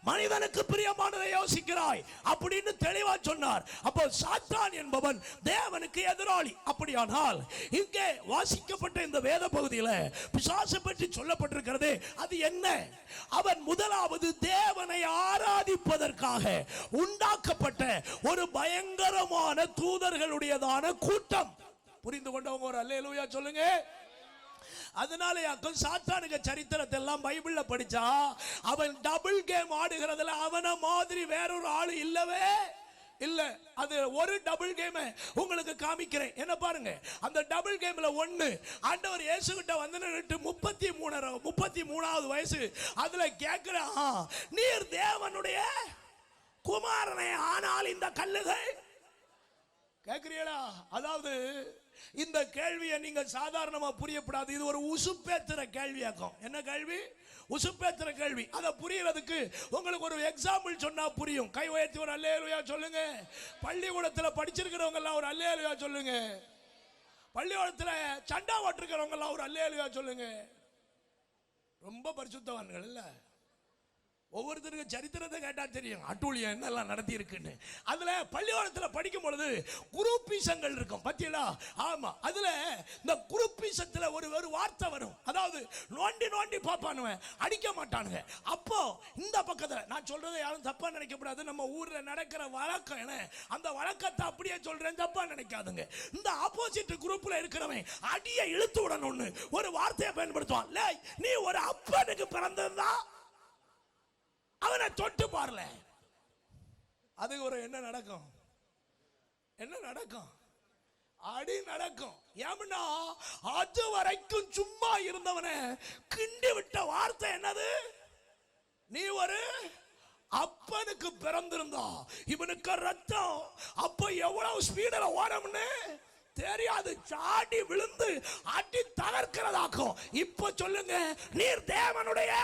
மனிதனுக்கு பிரியமானதை யோசிக்கிறாய் அப்படின்னு தெளிவா சொன்னார். அப்போ சாத்தான் என்பவன் தேவனுக்கு எதிராளி. அப்படியானால் இங்கே வாசிக்கப்பட்ட இந்த வேத பகுதியில் பிசாசை பற்றி சொல்லப்பட்டிருக்கிறது. அது என்ன? அவன் முதலாவது தேவனை ஆராதிப்பதற்காக உண்டாக்கப்பட்ட ஒரு பயங்கரமான தூதர்களுடையதான கூட்டம். புரிந்து கொண்டவங்க ஒரு அல்லேலூயா சொல்லுங்க. அதனால சாத்தானுக்கு சரித்திரத்தை எல்லாம் பைபிள்ல படிச்சா அவன் டபுள் கேம் ஆடுகிறதுல அவன மாதிரி வேறொரு ஆளு இல்லவே இல்ல. அது ஒரு டபுள் கேம் உங்களுக்கு காமிக்கிறேன். என்ன பாருங்க, அந்த டபுள் கேம்ல ஒண்ணு ஆண்டவர் இயேசு கிட்ட வந்து நின்னுட்டு 33வது வயசு அதுல கேக்குறான், நீர் தேவனுடைய குமாரனே, ஆனால் இந்த கல்லுகள் கேக்குறீங்களா? அதாவது இந்த கேள்வியை நீங்க சாதாரணமா புரியப்படாது. இது ஒரு உசுப்பேத்துற கேள்வியாக்கும். என்ன கேள்வி? உசுப்பேத்துற கேள்வி. அதை புரியறதுக்கு உங்களுக்கு ஒரு எக்ஸாம்பிள் சொன்னா புரியும். கை உயர்த்தி ஒரு அல்லேலூயா சொல்லுங்க. பள்ளிக்கூடத்தில் படிச்சிருக்கிறவங்க எல்லாம் ஒரு அல்லேலூயா சொல்லுங்க. பள்ளிக்கூடத்தில் சண்டா ஓட்டிருக்கிறவங்க எல்லாம் ஒரு அல்லேலூயா சொல்லுங்க. ரொம்ப பரிசுத்தவான்கள் இல்ல. ஒவ்வொருத்தருக்கு சரித்திரத்தை கேட்டா தெரியும் அட்டூழியம் என்னெல்லாம் நடத்தி இருக்குன்னு. அதுல பள்ளிக்கூடத்தில் படிக்கும் பொழுது குரூப்பீசங்கள் இருக்கும் பத்தியலா? ஆமா. அதுல இந்த குரூப்பீசத்துல ஒரு வார்த்தை வரும். அதாவது நோண்டி நோண்டி பாப்பானுவன், அடிக்க மாட்டானுங்க. அப்போ இந்த பக்கத்துல நான் சொல்றதை யாரும் தப்பா நினைக்கப்படாது. நம்ம ஊர்ல நடக்கிற வழக்கம் என்ன, அந்த வழக்கத்தை அப்படியே சொல்றேன், தப்பா நினைக்காதுங்க. இந்த ஆப்போசிட் குரூப்ல இருக்கிறவன் அடியை இழுத்து விடணும்னு ஒரு வார்த்தையை பயன்படுத்துவான். நீ ஒரு அப்பனுக்கு பிறந்திருந்தா அவனை தொட்டு பாருல. அதுக்கு ஒரு என்ன நடக்கும்? என்ன நடக்கும்? அடி நடக்கும். ஏன்னா அது வரைக்கும் சும்மா இருந்தவனை கிண்டி விட்ட வார்த்தை என்னது? நீ ஒரு அப்பனுக்கு பிறந்திருந்தா இவனுக்கு ரத்தம் அப்ப எவ்வளவு ஸ்பீடில் ஓடம்னு தெரியாது. சாடி விழுந்து அடி தகர்க்கிறதாக்கும். இப்ப சொல்லுங்க, நீர் தேவனுடைய.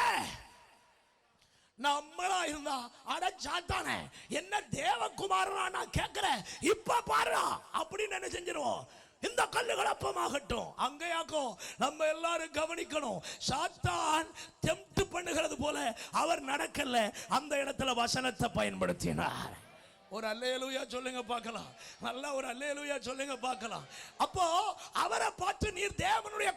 நம்மளா இருந்தா அட சாத்தானே என்ன தேவகுமாரனா நான் கேட்கிறேன் இப்ப பாரு அப்படின்னு என்ன செஞ்சிருவோம்? இந்த கல்லுகள் அப்பமாகட்டும். அங்கேயாக்கும் நம்ம எல்லாரும் கவனிக்கணும். சாத்தான் டெம்ப்ட் பண்ணுகிறது போல அவர் நடக்கல, அந்த இடத்துல வசனத்தை பயன்படுத்தினார். ஒரு அல்லேலூயா சொல்லுங்க பார்க்கலாம். நல்ல ஒரு அல்லேலூயா சொல்லுங்க பார்க்கலாம். அப்போ அவரை பார்த்து நீர் தேவனுடைய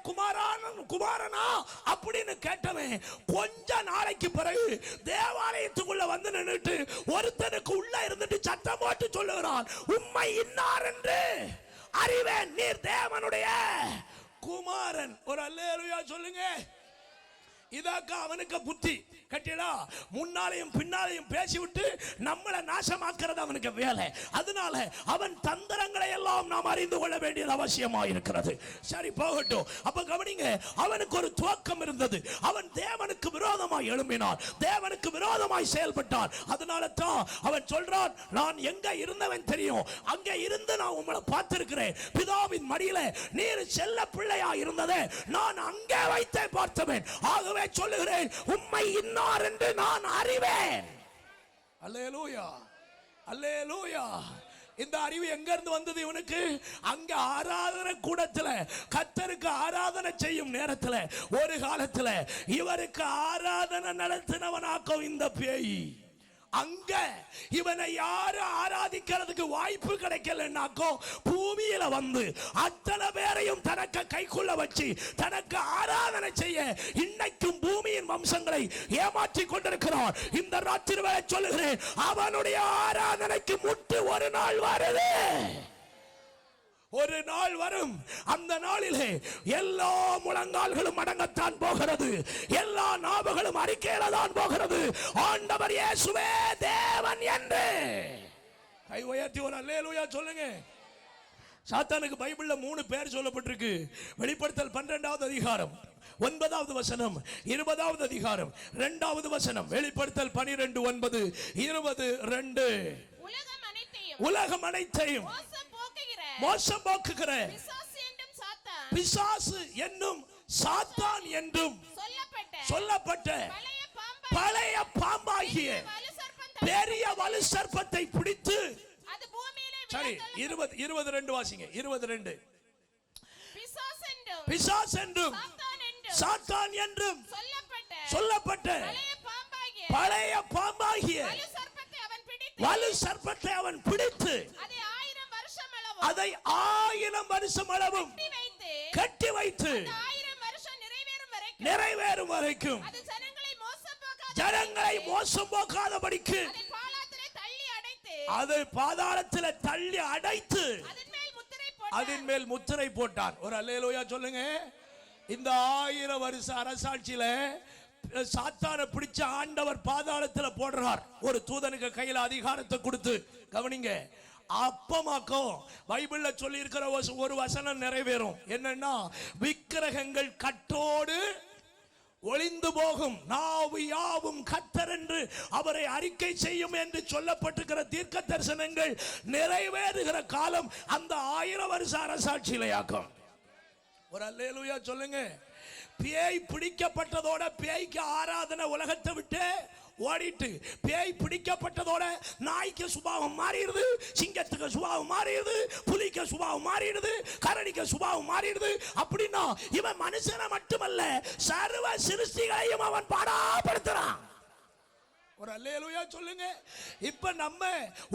குமாரனா அப்படின்னு கேட்டவன் கொஞ்ச நாளைக்கு பிறகு தேவாலயத்துக்குள்ள வந்து நின்னுட்டு ஒருத்தனுக்கு உள்ள இருந்துட்டு சத்தம் போட்டு சொல்லுகிறான், உம்மை இன்னார் என்று அறிவேன், நீர் தேவனுடைய குமாரன். ஒரு அல்லேலூயா சொல்லுங்க. இதாக்கா அவனுக்கு புத்தி கட்டிடா. முன்னாலையும் பின்னாலையும் பேசிவிட்டு நம்மளை நாசமாக்குறது அவனுக்கு வேலை. அதனால அவன் தந்திரங்களை எல்லாம் நாம் அறிந்து கொள்ள வேண்டியது அவசியமா இருக்கிறது. சரி போகட்டும். அப்ப கவனிங்க, அவனுக்கு ஒரு துவக்கம் இருந்தது. அவன் தேவனுக்கு விரோதமாய் எழும்பினான், தேவனுக்கு விரோதமாய் செயல்பட்டான். அதனால தான் அவன் சொல்றான், நான் எங்க இருந்தவன் தெரியும், அங்க இருந்து நான் உங்களை பார்த்திருக்கிறேன். பிதாவின் மடியில நீர் செல்ல பிள்ளையா இருந்ததே நான் அங்கே வைத்தே பார்த்தவன். ஆகவே சொல்லுகிறேன், உம்மை இன்னார் என்று நான் அறிவேன். அல்லேலூயா, அல்லேலூயா. இந்த அறிவு எங்க இருந்து வந்தது இவனுக்கு? அங்க ஆராதனை கூடத்துல கர்த்தருக்கு ஆராதனை செய்யும் நேரத்துல ஒரு காலத்துல இவருக்கு ஆராதனை நடத்தினவனாக்கும் இந்த பேய். அங்க இவனை யாரு ஆராதிக்கிறதுக்கு வாய்ப்பு கிடைக்கலன்னாக்கோ பூமியில வந்து அத்தனை பேரையும் தனக்கு கைக்குள்ள வச்சு தனக்கு ஆராதனை செய்ய இன்னைக்கும் பூமியின் வம்சங்களை ஏமாற்றி கொண்டிருக்கிறான். இந்த ராத்திரி வேளை சொல்லுகிறேன், அவனுடைய ஆராதனைக்கு முட்டு ஒரு நாள் வருது. ஒரு நாள் வரும், அந்த நாளிலே எல்லா முழங்கால்களும் அடங்கத்தான் போகிறது, எல்லா நாவுகளும் அறிக்கையில தான் போகிறது, ஆண்டவர் இயேசுவே தேவன் என்று. கை உயர்த்தி ஒரு அல்லேலூயா சொல்லுங்க. சாத்தானுக்கு பைபிள்ல 3 பேர் சொல்லப்பட்டிருக்கு. வெளிப்படுத்தல் 12வது அதிகாரம் 9வது வசனம், 20வது அதிகாரம் 2வது வசனம். வெளிப்படுத்தல் 12:9, 22. உலகம் அனைத்தையும் மோசம் போக்குகிற பிசாசு என்னும் சாத்தான் என்றும் சொல்லப்பட்ட பழைய பாம்பாகிய பெரிய வலு சர்ப்பத்தை பிடித்து. சரி 22 வாசிங்க. 22. பிசாசு என்றும் சாத்தான் என்றும் சொல்லப்பட்ட பழைய பாம்பாகிய வலு சர்ப்பத்தை அவன் பிடித்து அதை 1000 வருஷம் அளவும் கட்டி வைத்து நிறைவேறும் வரைக்கும் ஜனங்களை மோசம் போக்காதபடிக்கு அதை பாதாளத்தில் தள்ளி அடைத்து அதன் மேல் முத்திரை போட்டான். ஒரு அல்லேலூயா சொல்லுங்க. இந்த 1000 வருஷ அரசாட்சியில சாத்தானை பிடிச்ச ஆண்டவர் பாதாளத்தில் போடுறார். ஒரு தூதனுக்கு கையில அதிகாரத்தை கொடுத்து கவனிங்க. அப்பமாக்கும் பைபிள்ல சொல்லி இருக்கிற ஒரு வசனம் நிறைவேறும். என்னன்னா, விக்கிரகங்கள் கட்டோடு ஒளிந்து போகும், நாவு யாவும் கர்த்தர் என்று அவரை அறிக்கை செய்யும் என்று சொல்லப்பட்டிருக்கிற தீர்க்க தரிசனங்கள் நிறைவேறுகிற காலம் அந்த 1000 வருஷ அரசாட்சியிலையாக்கும். ஒரு அல்லேலூயா சொல்லுங்க. பேய் பிடிக்கப்பட்டதோட பேய்க்கு ஆராதனை உலகத்தை விட்டு ஓடிட்டு, பேய் பிடிக்கப்பட்டதோட நாய்க்கு சுபாவம் மாறிடுது, சிங்கத்துக்கு சுபாவம் மாறிடுது, புலிக்கு சுபாவம் மாறிடுது, கரடிக்கு சுபாவம் மாறிடுது. அப்படின்னா இவன் மனுஷனை மட்டுமல்ல சர்வ சிருஷ்டிகளையும் அவன் பாடாப்படுத்துறான். ஒரு அல்லேலூயா சொல்லுங்க. இப்ப நம்ம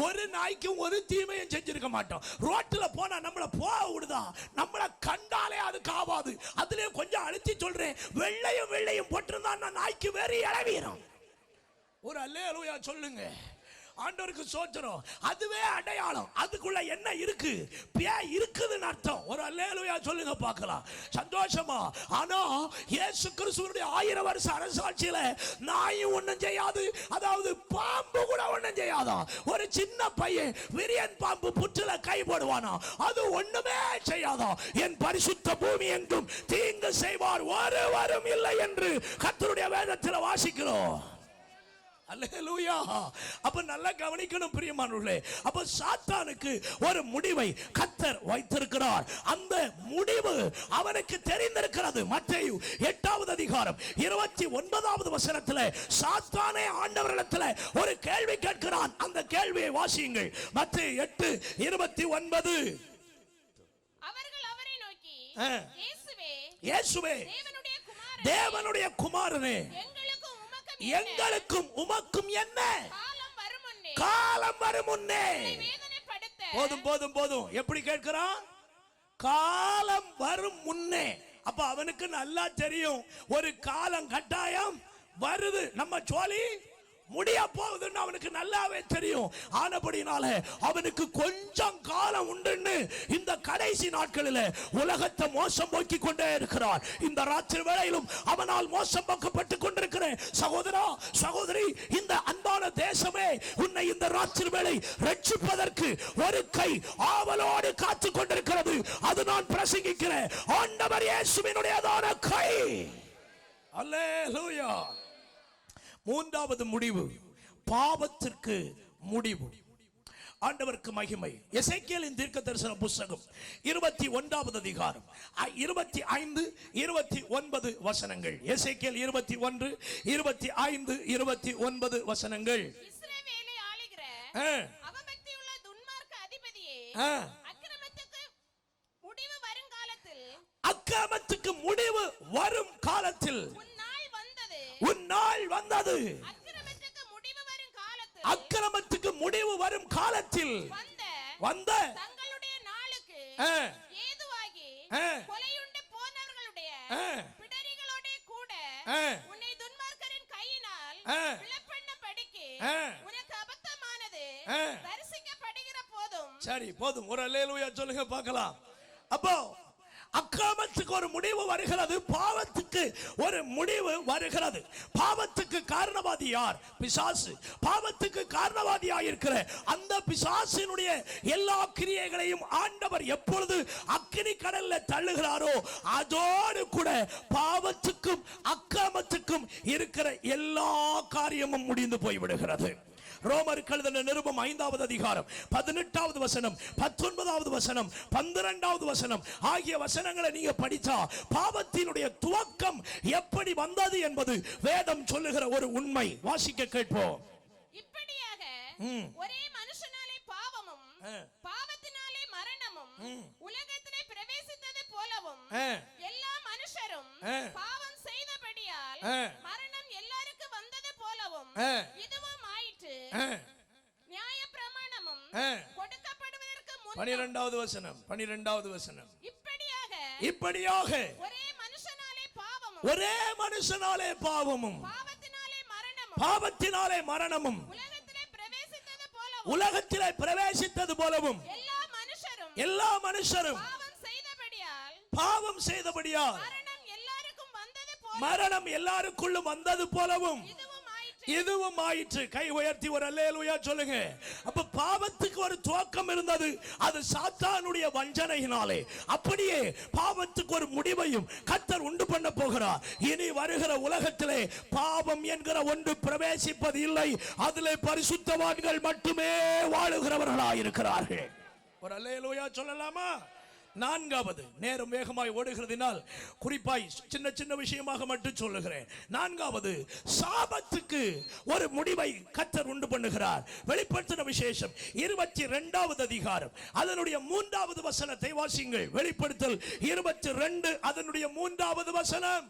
ஒரு நாய்க்கும் ஒரு தீமையும் செஞ்சிருக்க மாட்டோம். ரோட்ல போனா நம்மள போக விடுதா, நம்மள கண்டாலே அதுக்கு ஆவாது. அதுலயே கொஞ்சம் அழுத்தி சொல்றேன், வெள்ளையும் போட்டிருந்தா நாய்க்கு வேறு இளவீரம். ஒரு அல்லேலூயா சொல்லுங்க. ஆண்டவருக்கு சோத்திரம். அதுவே அடையாளம். அதுக்குள்ள என்ன இருக்கு? பேய் இருக்குதுன்னு அர்த்தம். ஒரு அல்லேலூயா சொல்லுங்க பார்க்கலாம். சந்தோஷமா. ஆனா இயேசு கிறிஸ்துவினுடைய 1000 வருஷ அரசாட்சியில நாயும் ஒண்ணும் செய்யாது, அதாவது பாம்பு கூட ஒண்ணும் செய்யாதா. ஒரு சின்ன பையன் விரியன் பாம்பு புற்றுல கை போடுவானா, அது ஒண்ணுமே செய்யாதா. என் பரிசுத்த பூமி எங்கும் தீங்கு செய்வார் ஒருவரும் இல்லை என்று கர்த்தருடைய வேதத்தில் வாசிக்கிறோம். அல்லேலூயா. அப்ப நல்லா கவனிக்கணும் பிரியமானவர்களே. அப்ப சாத்தானுக்கு ஒரு முடிவை கர்த்தர் வைத்திருக்கிறார். அந்த முடிவு அவனுக்கு தெரிந்திருக்கிறது. மத்தேயு 8வது அதிகாரம் 29வது வசனத்திலே சாத்தானே ஆண்டவரிடத்தில் ஒரு கேள்வி கேட்கிறான். அந்த கேள்வியை வாசியுங்கள். மத்தேயு 8:29. அவர்கள் அவரை நோக்கி, இயேசுவே தேவனுடைய குமாரனே, எங்களுக்கும் உமக்கும் என்ன காலம் வரும் முன்னே. போதும். எப்படி கேட்கிறான்? காலம் வரும் முன்னே. அப்ப அவனுக்கு நல்லா தெரியும் ஒரு காலம் கட்டாயம் வருது, நம்ம சோலி முடிய போகுதுன்னு அவனுக்கு நல்லாவே தெரியும். ஆனபடினால அவனுக்கு கொஞ்சம் காலம் உண்டுன்னு இந்த கடைசி நாட்களில் உலகத்தை மோசம் போக்கி கொண்டே இருக்கிறார். இந்த ராத்திரி வேளையிலும் அவனால் மோசம் போக்கப்பட்டு கொண்டிருக்கிற சகோதரா சகோதரி, இந்த அன்பான தேசமே உன்னை இந்த ராத்திரி வேளை ரட்சிப்பதற்கு ஒரு கை ஆவலோடு காத்து கொண்டிருக்கிறது. அது நான் பிரசங்கிக்கிற ஆண்டவர் இயேசுவினுடையதான கை. அல்லேலூயா. மூன்றாவது முடிவு, பாவத்திற்கு முடிவு. ஆண்டவருக்கு மகிமை. எசேக்கியேலின் தீர்க்க தரிசன புத்தகம் 21வது அதிகாரம் 25, 29 வசனங்கள். எசேக்கியேல் 21, 25, 29 வசனங்கள். இஸ்ரவேலை ஆளுகிற அவபக்தியுள்ள துன்மார்க்க அதிபதியே, அக்கிரமத்துக்கு முடிவு வரும் காலத்தில், அக்கிரமத்துக்கு முடிவு வரும் காலத்தில் உன் நாள் வந்தது. அக்கிரமத்துக்கு முடிவு வரும் காலத்தில் வந்த தங்களுடைய நாளுக்கு ஏதுவாகி கொலையுண்டு போனவர்களுடைய பிடரிகளோட கூட உன்னை துன்மார்க்கரின் கையினால் விலப்பண்ணபடிக்கு உனக்கு அபத்தமானது தரிசிக்கப்படுகிற போதும். சரி, போதும். ஒரு அல்லேலூயா சொல்லுங்க பார்க்கலாம். அப்போ அக்கிரமத்துக்கு ஒரு முடிவு வருகிறது, பாவத்துக்கு ஒரு முடிவு வருகிறது. பாவத்துக்கு காரணவாதி யார்? பிசாசு. பாவத்துக்கு காரணவாதியாக இருக்கிற அந்த பிசாசினுடைய எல்லா கிரியைகளையும் ஆண்டவர் எப்பொழுது அக்கினி கடல்ல தள்ளுகிறாரோ அதோடு கூட பாவத்துக்கும் அக்கிரமத்துக்கும் இருக்கிற எல்லா காரியமும் முடிந்து போய்விடுகிறது. ரோமருக்கு எழுதின நிருபம் 5வது அதிகாரம் 18வது வசனம், 19வது வசனம், 12வது வசனம் ஆகிய வசனங்களை நீங்க படித்தா பாவத்தினுடைய துவக்கம் எப்படி வந்தது என்பது வேதம் சொல்லுகிற ஒரு உண்மை. வாசிக்க கேட்போம். இப்படியாக ஒரே மனுஷனாலே பாவமும் பாவத்தினாலே மரணமும் உலகத்திலே பிரவேசித்தது போலவும் எல்லா மனுஷரும் பாவம் கொடுக்கப்படுவதற்கு முன்னும் 12வது வசனம் 12வது வசனம் இப்படியாக ஒரே ஒரே மனுஷனாலே பாவமும் பாவத்தினாலே மரணமும் உலகத்திலே பிரவேசித்தது போலவும் எல்லா மனுஷரும் பாவம் செய்தபடியால் மரணம் எல்லாருக்குள்ளும் வந்தது போலவும் இதுவும் ஆயிற்று. கை உயர்த்தி ஒரு அல்லேலூயா சொல்லுங்க. அப்ப பாவத்துக்கு ஒரு துவக்கம் இருந்தது, அது சாத்தானுடைய வஞ்சனையினாலே. அப்படியே பாவத்துக்கு ஒரு முடிவையும் கர்த்தர் உண்டு பண்ண போகிறார். இனி வருகிற உலகத்திலே பாவம் என்கிற ஒன்று பிரவேசிப்பது இல்லை, அதிலே பரிசுத்தவான்கள் மட்டுமே வாழுகிறவர்களாய் இருக்கிறார்கள். ஒரு அல்லேலூயா சொல்லலாமா? நான்காவது, நேரம் வேகமாய் ஓடுகிறதினால் குறிப்பாய் சின்ன சின்ன விஷயமாக மட்டும் சொல்லுகிறேன். நான்காவது, சாபத்துக்கு ஒரு முடிவை கர்த்தர் உண்டு பண்ணுகிறார். வெளிப்படுத்தின விசேஷம் 22வது அதிகாரம் அதனுடைய 3வது வசனத்தை வாசிங்கள். வெளிப்படுத்தல் 22 அதனுடைய 3வது வசனம்.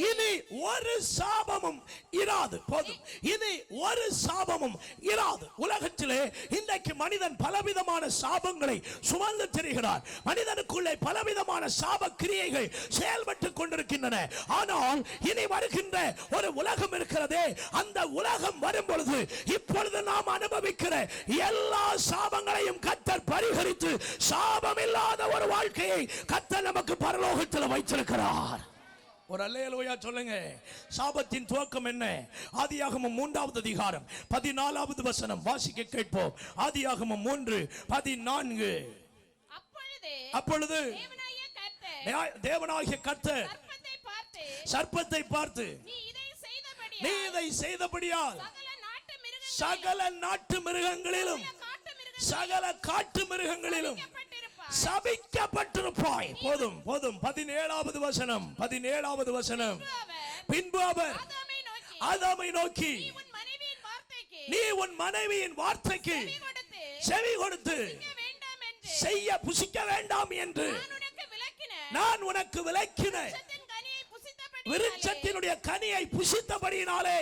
இனி ஒரு சாபமும் இராது. போதும், இனி ஒரு சாபமும் இராது. உலகத்திலே இன்றைக்கு மனிதன் பலவிதமான சாபங்களை சுமந்து திரிகிறார். மனிதனுக்குள்ளே பலவிதமான சாப கிரியைகள் செயல்பட்டுக் கொண்டிருக்கின்றன. ஆனால் இனி வருகின்ற ஒரு உலகம் இருக்கிறதே, அந்த உலகம் வரும் பொழுது இப்பொழுது நாம் அனுபவிக்கிற எல்லா சாபங்களையும் கர்த்தர் பரிகரித்து சாபம் இல்லாத ஒரு வாழ்க்கையை கர்த்தர் நமக்கு பரலோகத்தில் வைத்திருக்கிறார். ஒரு அல்லேலூயா சொல்லுங்க. சாபத்தின் துவக்கம் என்ன? ஆதியாகமம் 3வது அதிகாரம் 14வது வசனம் வாசிக்க கேட்போம். ஆதியாகமம் 3:14. அப்பொழுது தேவனாகிய கர்த்தர் சர்ப்பத்தை பார்த்து, நீ இதை செய்தபடியால் சகல நாட்டு மிருகங்களிலும் சகல காட்டு மிருகங்களிலும் சபிக்கப்பட்டிருப்பாய். போதும் போதும். 17வது வசனம் 17வது வசனம். பின்பு அவர் ஆதாமை நோக்கி, நீ உன் மனைவியின் வார்த்தைக்கு செவி கொடுத்து செய்ய புசிக்க வேண்டாம் என்று நான் உனக்கு விலக்கின விருட்சத்தினுடைய கனியை புசித்தபடியினாலே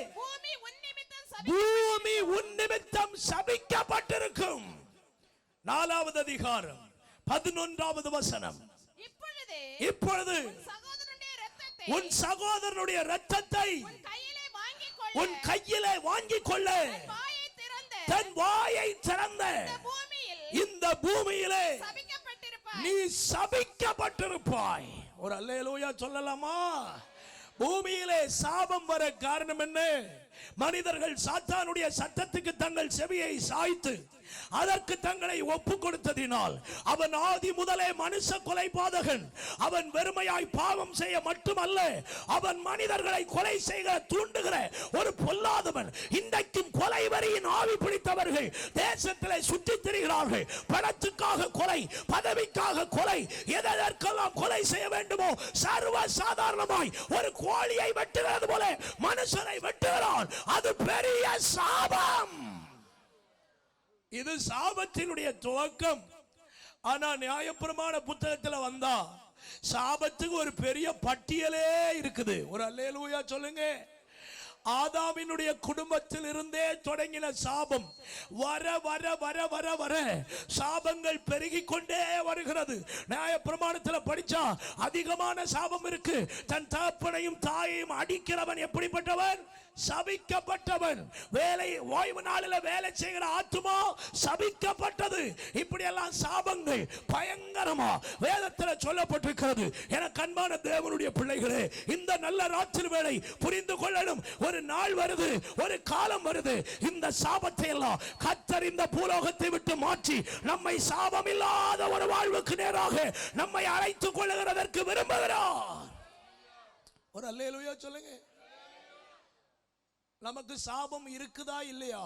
பூமி உன் நிமித்தம் சபிக்கப்பட்டிருக்கும். 4வது அதிகாரம் 11வது வசனம். இப்பொழுது உன் சகோதரனுடைய இரத்தத்தை உன் கையிலே வாங்கிக் கொள்ள தன் வாயை திறந்த இந்த பூமியிலே நீ சபிக்கப்பட்டிருப்பாய். ஒரு அல்லேலூயா சொல்லலாமா? பூமியிலே சாபம் வர காரணம் என்ன? மனிதர்கள் சாத்தானுடைய சத்தத்துக்கு தங்கள் செவியை சாய்த்து அதற்கு தங்களை ஒப்பு கொடுத்ததினால் அவன் ஆதி முதலே மனுஷ கொலைபாதகன். அவன் வெறுமையாய் பாவம் செய்ய மட்டுமல்ல, அவன் மனிதர்களை கொலை செய்கிற தூண்டுகிற ஒரு பொல்லாதவன். இன்றைக்கும் கொலை வரியின் ஆவி பிடித்தவர்கள் தேசத்திலே சுற்றித் திரிகிறார்கள். பணத்துக்காக கொலை, பதவிக்காக கொலை, எதற்கெல்லாம் கொலை செய்ய வேண்டுமோ சர்வ சாதாரணமாய் ஒரு கோழியை வெட்டுகிறது போல மனுஷனை வெட்டுகிறான். அது பெரிய சாபம். இது சாபத்தினுடைய துவக்கம். ஆனா நியாயப்பிரமாண புத்தகத்தில் வந்தா சாபத்துக்கு ஒரு பெரிய பட்டியலே இருக்குது. ஒரு அல்லேலூயா சொல்லுங்க. ஆதாமினுடைய குடும்பத்தில் இருந்தே தொடங்கின சாபம் வர வர வர வர வர சாபங்கள் பெருகிக் கொண்டே வருகிறது. நியாயப்பிரமாணத்தில் படிச்சா அதிகமான சாபம் இருக்கு. தன் தகப்பனையும் தாயையும் அடிக்கிறவன் எப்படிப்பட்டவன்? சபிக்கப்பட்டவன். வேலை ஓய்வு நாளில் வேலை செய்கிற ஆத்துமா சபிக்கப்பட்டது. இப்படி எல்லாம் சாபங்கள் பயங்கரமா வேதத்தில் சொல்லப்பட்டிருக்கிறது. எனக்கு அன்பான தேவனுடைய பிள்ளைகளே, இந்த நல்ல ராத்திரி வேளை புரிந்து கொள்ளணும். ஒரு நாள் வருது, ஒரு காலம் வருது, இந்த சாபத்தை எல்லாம் கர்த்தர் இந்த பூலோகத்தை விட்டு மாற்றி நம்மை சாபம் இல்லாத ஒரு வாழ்வுக்கு நேராக நம்மை அழைத்துக் கொள்ளுகிறதற்கு விரும்புகிறார். ஒரு அல்லேலூயா சொல்லுங்க. நமக்கு சாபம் இருக்குதா இல்லையா?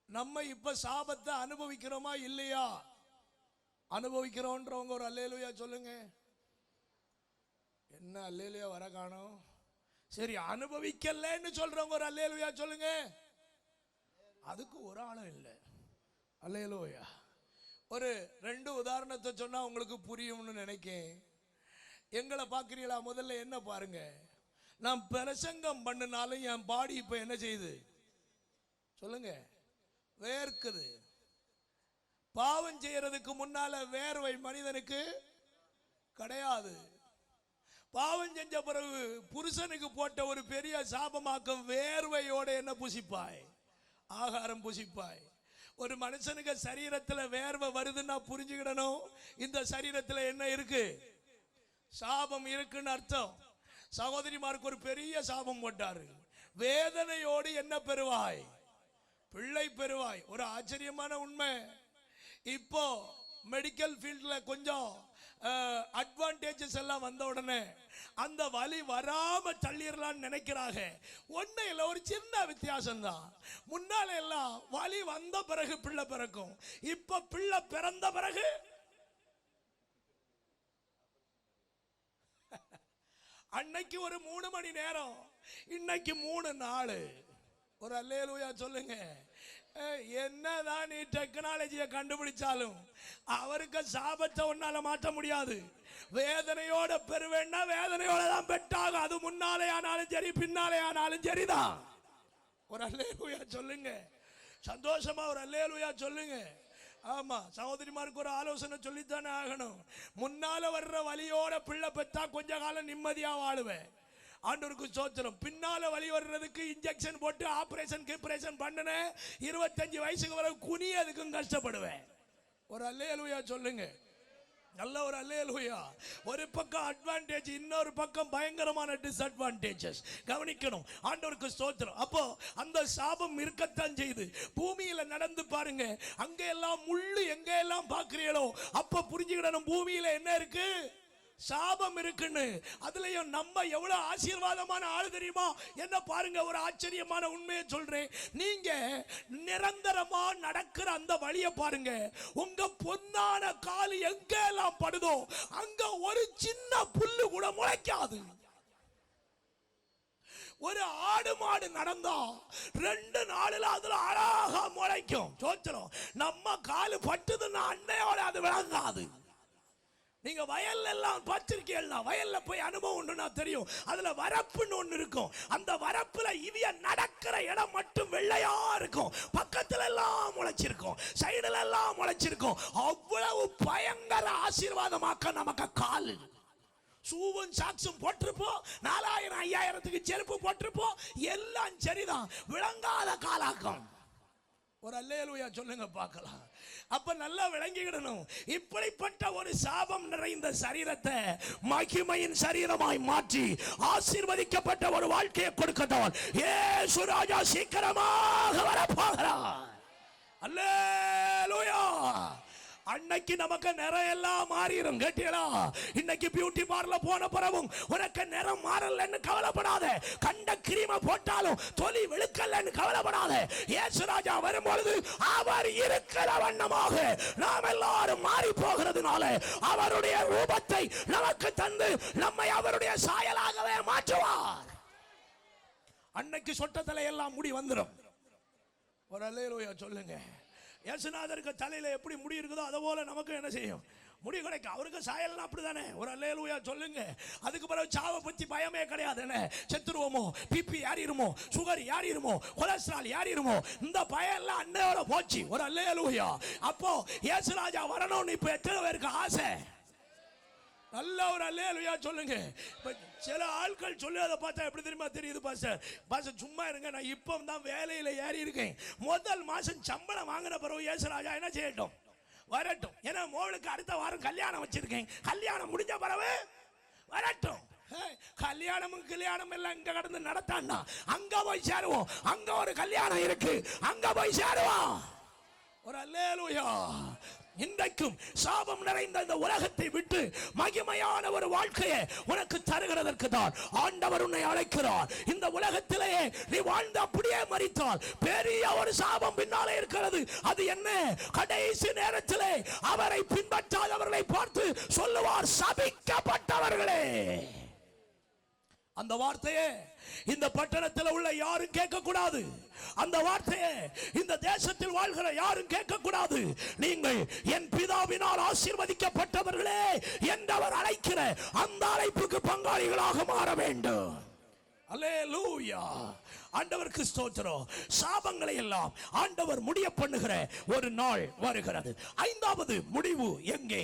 நம்ம இப்ப சாபத்தை அனுபவிக்கிறோமா இல்லையா? அனுபவிக்கிறோன்றவங்க ஒரு அல்லேலூயா சொல்லுங்க. என்ன அல்லேலூயா வர காணோம்? சரி, அனுபவிக்கலன்னு சொல்றவங்க ஒரு அல்லேலூயா சொல்லுங்க. அதுக்கு ஒரு ஆளும் இல்லை. அல்லேலூயா. ஒரு 2 உதாரணத்தை சொன்னா உங்களுக்கு புரியும்னு நினைக்கேன். எங்களை பார்க்கிறீங்களா? முதல்ல என்ன பாருங்க, நான் பிரசங்கம் பண்ணினாலும் என் பாடி இப்ப என்ன செய்யுது? சொல்லுங்க, வேர்க்குது. பாவம் செய்யறதுக்கு முன்னால வேர்வை மனிதனுக்கு கிடையாது. பாவம் செஞ்ச பிறகு புருஷனுக்கு போட்ட ஒரு பெரிய சாபமாக்கம், வேர்வையோட என்ன புசிப்பாய், ஆகாரம் புசிப்பாய். ஒரு மனுஷனுக்கு சரீரத்துல வேர்வை வருதுன்னா புரிஞ்சுக்கிடணும், இந்த சரீரத்துல என்ன இருக்கு, சாபம் இருக்குன்னு அர்த்தம். சகோதரிமாருக்கு ஒரு பெரிய சாபம் போட்டாரு, வேதனையோடு என்ன பெறுவாய், பிள்ளை பெறுவாய். ஒரு ஆச்சரியமான உண்மை. இப்போ மெடிக்கல் ஃபீல்ட்ல கொஞ்சம் அட்வான்டேஜஸ் எல்லாம் வந்த உடனே அந்த வலி வராம தள்ளிடலான்னு நினைக்கிறாங்க. ஒண்ணு இல்ல, ஒரு சின்ன வித்தியாசம் தான். முன்னால எல்லாம் வலி வந்த பிறகு பிள்ளை பிறக்கும், இப்ப பிள்ளை பிறந்த பிறகு அன்னைக்கு ஒரு 3 மணி நேரம், இன்னைக்கு 3 நாள். ஒரு அல்லேலூயா சொல்லுங்க. என்னதான் நீ டெக்னாலஜியை கண்டுபிடிச்சாலும் அவருக்கு சாபத்தை ஒன்னால மாற்ற முடியாது. வேதனையோட பெறுவேன்னா வேதனையோட தான் பெற்றாகும். அது முன்னாலே ஆனாலும் சரி, பின்னாலே ஆனாலும் சரிதான். ஒரு அல்லேலூயா சொல்லுங்க. சந்தோஷமா ஒரு அல்லேலூயா சொல்லுங்க. ஆமா, சகோதரிமாருக்கு ஒரு ஆலோசனை சொல்லித்தானே ஆகணும். முன்னால வர்ற வலியோட பிள்ளை பெற்றா கொஞ்ச காலம் நிம்மதியா வாழுவேன், ஆண்டவருக்கு ஸ்தோத்திரம். பின்னால வலி வர்றதுக்கு இன்ஜெக்ஷன் போட்டு ஆபரேஷன் பண்ணன 25 வயசுக்கு வரை குனியதுக்கும் கஷ்டப்படுவேன். ஒரு அல்லேலூயா சொல்லுங்க. நல்ல ஒரு அல்லேலூயா. ஒரு பக்கம் அட்வான்டேஜ், இன்னொரு பக்கம் பயங்கரமான டிஸ்அட்வான்டேஜஸ். கவனிக்கணும். ஆண்டவருக்கு ஸ்தோத்திரம். அப்போ அந்த சாபம் இருக்கத்தான் செய்து. பூமியில நடந்து பாருங்க, அங்க எல்லாம் முள்ளு எங்க எல்லாம் பாக்குறீங்களோ அப்ப புரிஞ்சுக்கிடணும் பூமியில என்ன இருக்கு, சாபம் இருக்குன்னு. அதுலயும் நம்ம எவ்வளவு ஆசீர்வாதமான ஆளு தெரியுமா? என்ன பாருங்க, ஒரு ஆச்சரியமான உண்மையை சொல்றேன். நீங்க நிரந்தரமா நடக்கிற அந்த வழியை பாருங்க. உங்க பொன்னான கால் எங்க எல்லாம் படுதோ அங்க ஒரு சின்ன புல்லு கூட முளைக்காது. ஒரு ஆடு மாடு நடந்தா 2 நாளில் அதுல அழகா முளைக்கும். சோத்திரம். நம்ம காலு பட்டுதுன்னா அன்னையோட அது விளங்காது. நீங்க வயல்ல எல்லாம் பார்த்திருக்கீங்களா? வயல்ல போய் அனுபவம் உண்டுனா தெரியும். அதுல வரப்புன்னு ஒண்ணு இருக்கும். அந்த வரப்புல இவிய நடக்கிற இடம் மட்டும் வெள்ளையா இருக்கும், பக்கத்துல எல்லாம் முளைச்சிருக்கும், சைடுல எல்லாம் முளைச்சிருக்கும். அவ்வளவு பயங்கர ஆசீர்வாதமாக்க நமக்கு கால். ஷூவும் சாக்ஸும் போட்டிருப்போம், 4000 5000க்கு செருப்பு போட்டிருப்போம், எல்லாம் சரிதான், விளங்காத காலாக்கம். ஒரு அல்லேலூயா சொல்லுங்க பார்க்கலாம். அப்ப நல்லா விளங்கிடணும். இப்படிப்பட்ட ஒரு சாபம் நிறைந்த சரீரத்தை மகிமையின் சரீரமாய் மாற்றி ஆசீர்வதிக்கப்பட்ட ஒரு வாழ்க்கையை கொடுக்கட்டும். இயேசு ராஜா சீக்கிரமாக வரப்போகிறார். அல்லேலூயா. அன்னைக்கு நமக்கு நிறம் எல்லாம் மாறிடும். கேட்டீங்களா? இன்னைக்கு பியூட்டி பார்லர் போன பிறகும் உனக்கு நிறம் மாறலன்னு கவலைப்படாத. கண்ட கிரீம போட்டாலும் தொலி வெளுக்கலன்னு கவலைப்படாத. இயேசு ராஜா வரும்பொழுது அவர் இருக்கிற வண்ணமாக நாம் எல்லாரும் மாறி போகிறதுனால அவருடைய ரூபத்தை நமக்கு தந்து நம்மை அவருடைய சாயலாகவே மாற்றுவார். அன்னைக்கு சொட்ட தலையெல்லாம் முடி வந்துடும். ஒரு அல்லேலூயா சொல்லுங்க. இயேசுநாதருக்கு தலையில எப்படி முடி இருக்குதோ அதே போல நமக்கு என்ன செய்யும், முடி கிடைக்கும். அவருக்கு சாயல் அப்படிதானே. ஒரு அல்லேலூயா சொல்லுங்க. அதுக்கு பிறகு சாவை பத்தி பயமே கிடையாது. என்ன செத்துருவோமோ, பிபி ஏறிடுமோ, சுகர் ஏறிடுமோ, கொலஸ்ட்ரால் ஏறிடுமோ, இந்த பயம் எல்லாம் அன்னையோட போச்சு. ஒரு அல்லேலூயா. அப்போ இயேசுராஜா வரணும்னு இப்ப எத்தனை பேருக்கு ஆசை? நல்ல ஒரு அல்லேலூயா சொல்லுங்க. சில ஆட்கள் சொல்லுவதை பார்த்தா எப்படி தெரியுமா தெரியுது? பாஸ்டர் சும்மா இருங்க, நான் இப்போ தான் வேலையில் ஏறி இருக்கேன். முதல் மாசம் சம்பளம் வாங்கின பிறகு இயேசுராஜா என்ன செய்யட்டும், வரட்டும். ஏன்னா மோளுக்கு அடுத்த வாரம் கல்யாணம் வச்சிருக்கேன், கல்யாணம் முடிஞ்ச பிறகு வரட்டும். கல்யாணம் எல்லாம் இங்க கடந்து நடத்தாண்டா, அங்க போய் சேருவோம். அங்க ஒரு கல்யாணம் இருக்கு, அங்க போய் சேருவோம். ஒரு அல்லேலூயா. இன்றைக்கும் சாபம் நிறைந்த இந்த உலகத்தை விட்டு மகிமையான ஒரு வாழ்க்கையை உனக்கு தருகிறதற்கு தான் ஆண்டவர் உன்னை அழைக்கிறார். இந்த உலகத்திலேயே நீ வாழ்ந்து அப்படியே மரித்தால் பெரிய ஒரு சாபம் பின்னாலே இருக்கிறது. அது என்ன? கடைசி நேரத்திலே அவரை பின்பற்றாதவர்களை பார்த்து சொல்லுவார், சபிக்கப்பட்டவர்களே. அந்த வார்த்தையே இந்த பட்டணத்தில் உள்ள யாரும் கேட்க கூடாது. அந்த வார்த்தையை இந்த தேசத்தில் வாழ்கிற யாரும் கேட்க கூடாது. நீங்கள் என் பிதாவினால் ஆசீர்வதிக்கப்பட்டவர்களே என்றவர் அழைக்கிற அந்த அழைப்புக்கு பங்காளிகளாக மாற வேண்டும். அல்லேலூயா. ஆண்டவருக்கு ஸ்தோத்திரம். சாபங்களை எல்லாம் ஆண்டவர் முடிய பண்ணுகிற ஒரு நாள் வருகிறது. ஐந்தாவது முடிவு எங்கே?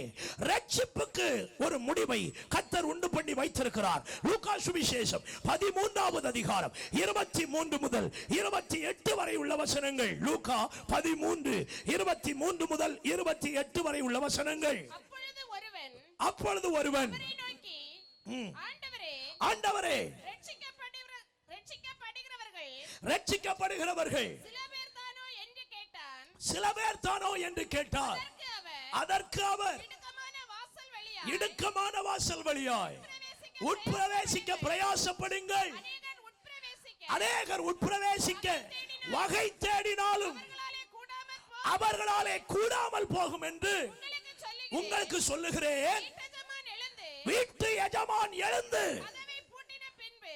ரட்சிப்புக்கு ஒரு முடிவை கர்த்தர் உண்டு பண்ணி வைத்திருக்கிறார். லூக்கா சுவிசேஷம் 13வது அதிகாரம் 23 முதல் 28 வரை உள்ள வசனங்கள். லூக்கா 13:23 முதல் 28 வரை உள்ள வசனங்கள். அப்பொழுது ஒருவன் ஆண்டவரே, ரட்சிக்கப்படுகிறவர்கள் சில பேர் தானோ என்று கேட்டார். அதற்கு அவர் இடுக்கமான வாசல் வழியாய் உட்பிரவேசிக்க பிரயாசப்படுங்கள். அநேகர் உட்பிரவேசிக்க வகை தேடினாலும் அவர்களாலே கூடாமல் போகும் என்று உங்களுக்கு சொல்லுகிறேன். வீட்டு எஜமான் எழுந்து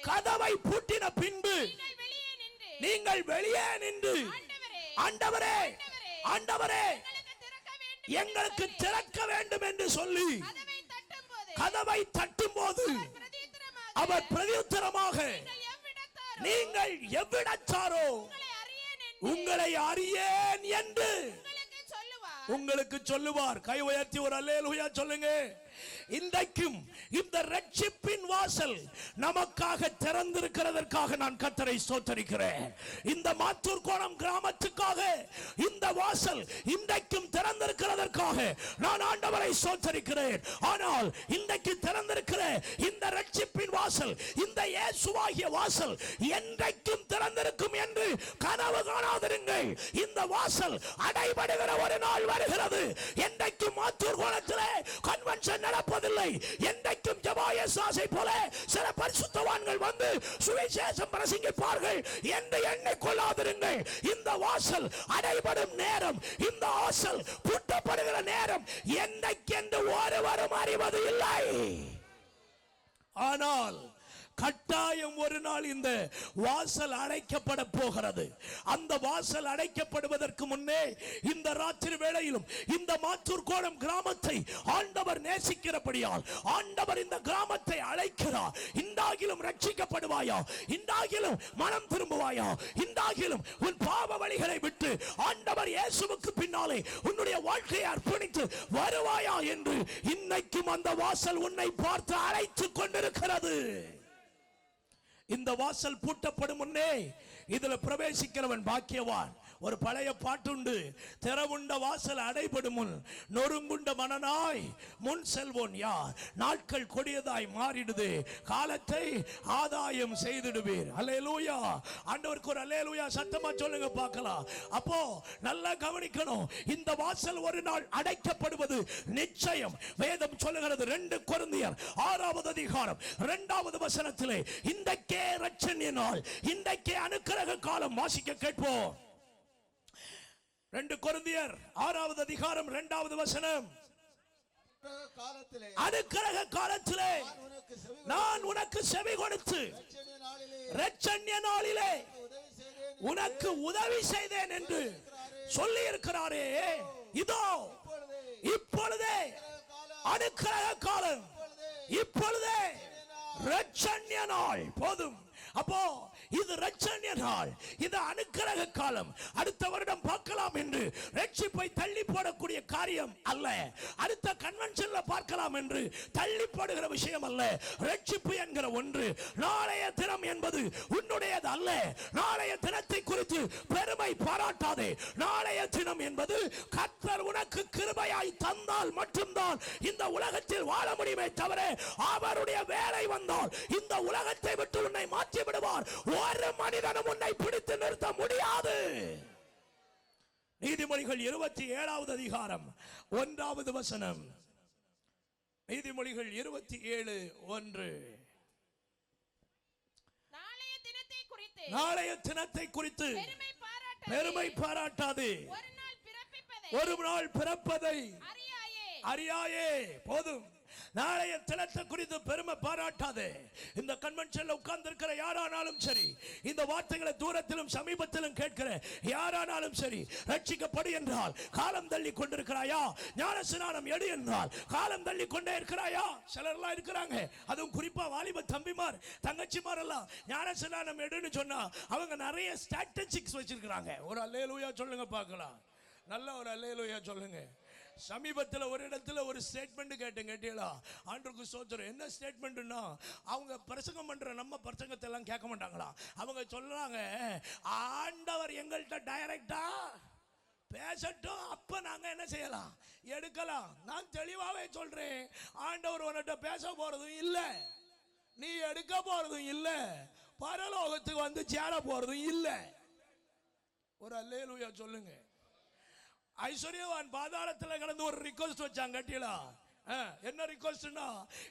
கதவை பூட்டின பின்பு நீங்கள் வெளியே நின்று ஆண்டவரே, ஆண்டவரே, எங்களுக்கு திறக்க வேண்டும் என்று சொல்லி கதவை தட்டும் போது அவர் பிரதியுத்தரமாக, நீங்கள் எவ்விடத்தாரோ உங்களை அறியேன் என்று உங்களுக்கு சொல்லுவார். கை உயர்த்தி ஒரு அல்லேலூயா சொல்லுங்க. இன்றைக்கும் இந்த ரட்சிப்பின் வாசல் நமக்காக திறந்திருக்கிறதற்காக நான் கர்த்தரை ஸ்தோத்திரிக்கிறேன். இந்த மாத்தூர் கோணம் கிராமத்துக்காக இந்த வாசல் இன்றைக்கும் திறந்திருக்கிறதற்காக நான் ஆண்டவரை ஸ்தோத்திரிக்கிறேன். ஆனால் இன்றைக்கு திறந்திருக்கிற இந்த ரட்சிப்பின் வாசல், இந்த இயேசுவாகிய வாசல் என்றைக்கும் திறந்திருக்கும் என்று கனவு காணாதிருங்கள். இந்த வாசல் அடைபடுகிற ஒரு நாள் வருகிறது. என்றைக்கும் மாத்தூர் கோணத்திலே கன்வென்ஷன் நடப்பதில்லை. என்றைக்கும் ஜெபாயசாசை போல சில பரிசுத்தவான்கள் வந்து சுவிசேஷம் பிரசங்கிப்பார்கள் என்று எண்ணிக்கொள்ளாதிருங்கள். இந்த வாசல் அடைபடும் நேரம், இந்த வாசல் பூட்டப்படுகிற நேரம் என்றைக்கென்று ஒருவரும் அறிவது இல்லை. ஆனால் கட்டாயம் ஒரு நாள் இந்த வாசல் அடைக்கப்பட போகிறது. அந்த வாசல் அடைக்கப்படுவதற்கு முன்னே இந்த ராத்திரி வேளையிலும் இந்த மாத்தூர் கோணம் கிராமத்தை ஆண்டவர் நேசிக்கிறபடியால் ஆண்டவர் இந்த கிராமத்தை அழைக்கிறார். இன்றாகிலும் ரட்சிக்கப்படுவாயா? இன்றாகிலும் மனம் திரும்புவாயா? இன்றாகிலும் உன் பாவ வழிகளை விட்டு ஆண்டவர் இயேசுவுக்கு பின்னாலே உன்னுடைய வாழ்க்கையை அர்ப்பணித்து வருவாயா என்று இன்னைக்கும் அந்த வாசல் உன்னை பார்த்து அழைத்துக் கொண்டிருக்கிறது. இந்த வாசல் பூட்டப்படும் முன்னே இதுல பிரவேசிக்கிறவன் பாக்கியவான். ஒரு பழைய பாட்டுண்டு, திறவுண்ட வாசல் அடைபடும் முன் நொறுங்குண்ட மனனாய் முன் செல்வோன் யார்? நாட்கள் கொடியதாய் மாறிடுது, காலத்தை ஆதாயம் செய்திடுவீர். அல்லேலூயா. ஆண்டவருக்கு ஒரு அல்லேலூயா சத்தமா சொல்லுங்க பார்க்கலாம். அப்போ நல்லா கவனிக்கணும். இந்த வாசல் ஒரு நாள் அடைக்கப்படுவது நிச்சயம். வேதம் சொல்லுகிறது 2 கொரிந்தியர் 6வது அதிகாரம் 2வது வசனத்திலே, இன்றைக்கே இரட்சணிய நாள், இன்றைக்கே அனுக்கிரக காலம். வாசிக்க கேட்போம். 2 கொரிந்தியர் 6வது அதிகாரம் 2வது வசனம். அனுக்கிரக காலத்திலே நான் உனக்கு செவி கொடுத்து இரட்சணிய நாளிலே உனக்கு உதவி செய்தேன் என்று சொல்லி இருக்கிறாரே. இதோ இப்பொழுதே அனுக்கிரக காலம், இப்பொழுதே இரட்சணிய நாள். போதும். அப்போ இது இரட்சணிய நாள், இது அனுக்கிரக காலம். அடுத்த வருடம் பார்க்கலாம் என்று ரட்சிப்பை தள்ளி போடக்கூடிய காரியம் அல்ல. அடுத்த கன்வென்ஷன்ல பார்க்கலாம் என்று தள்ளி போடுகிற விஷயம் அல்ல. ரட்சிப்பு என்கிற ஒன்று நாளைய தினம் என்பது உன்னுடையது அல்ல. நாளைய தினத்தை குறித்து பெருமை பாராட்டாதே. நாளைய தினம் என்பது கர்த்தர் உனக்கு கிருபையாய் தந்தால் மட்டும்தான் இந்த உலகத்தில் வாழ முடியுமே தவிர அவருடைய வேலை வந்தால் இந்த உலகத்தை விட்டு உன்னை மாற்றி விடுவார். ஒரு மனிதனும் உன்னை பிடித்து நிறுத்த முடியாது. நீதிமொழிகள் 27வது அதிகாரம் 1வது வசனம். நீதிமொழிகள் 27:1. நாளைய தினத்தை குறித்து பெருமை பாராட்டாது. ஒரு நாள் பிறப்பதை அறியாயே. போதும். நாளைய தினத்தை குறித்து பெருமை பாராட்டாதே. இந்த கன்வென்ஷன்ல உட்கார்ந்து இருக்கிற யாரானாலும் சரி, இந்த வார்த்தைகளை தூரத்திலும் சமீபத்திலும் கேட்கிற யாரானாலும் சரி, ரட்சிக்கப்படு என்றால் காலம் தள்ளி கொண்டிருக்கிறாயா? ஞானஸ்நானம் எடு என்றால் காலம் தள்ளி கொண்டே இருக்கிறாயா? சிலர்லாம் இருக்கிறாங்க, அதுவும் குறிப்பா வாலிப தம்பிமார் தங்கச்சிமார் எல்லாம் ஞானஸ்நானம் எடுன்னு சொன்னா அவங்க நிறைய ஸ்ட்ராட்டஜிக்ஸ் வச்சிருக்கிறாங்க. ஒரு அல்லேலூயா சொல்லுங்க பார்க்கலாம். நல்ல ஒரு அல்லேலூயா சொல்லுங்க. சமீபத்தில் ஒரு இடத்துல ஒரு ஸ்டேட்மெண்ட் கேட்டீங்களா? ஆண்டவருக்கு ஸ்தோத்திரம். என்ன ஸ்டேட்மெண்ட்னா, அவங்க பிரசங்கம் பண்ற நம்ம பிரசங்கத்தை எல்லாம் கேட்க மாட்டாங்களா. அவங்க சொல்றாங்க, ஆண்டவர் எங்கள்கிட்ட டைரக்டா பேசட்டும், அப்ப நாங்க என்ன செய்யலாம், எடுக்கலாம். நான் தெளிவாவே சொல்றேன், ஆண்டவர் உன்கிட்ட பேச போறதும் இல்ல, நீ எடுக்க போறதும் இல்ல, பரலோகத்துக்கு வந்து சேர போறதும் இல்ல. ஒரு அல்லேலூயா சொல்லுங்க. ஐஸ்வர்யவான் பாதாளத்தில் கடந்து ஒரு ரிக்வெஸ்ட் வச்சாங்க கட்டிலா. என்ன ரிக்வெஸ்ட்னா,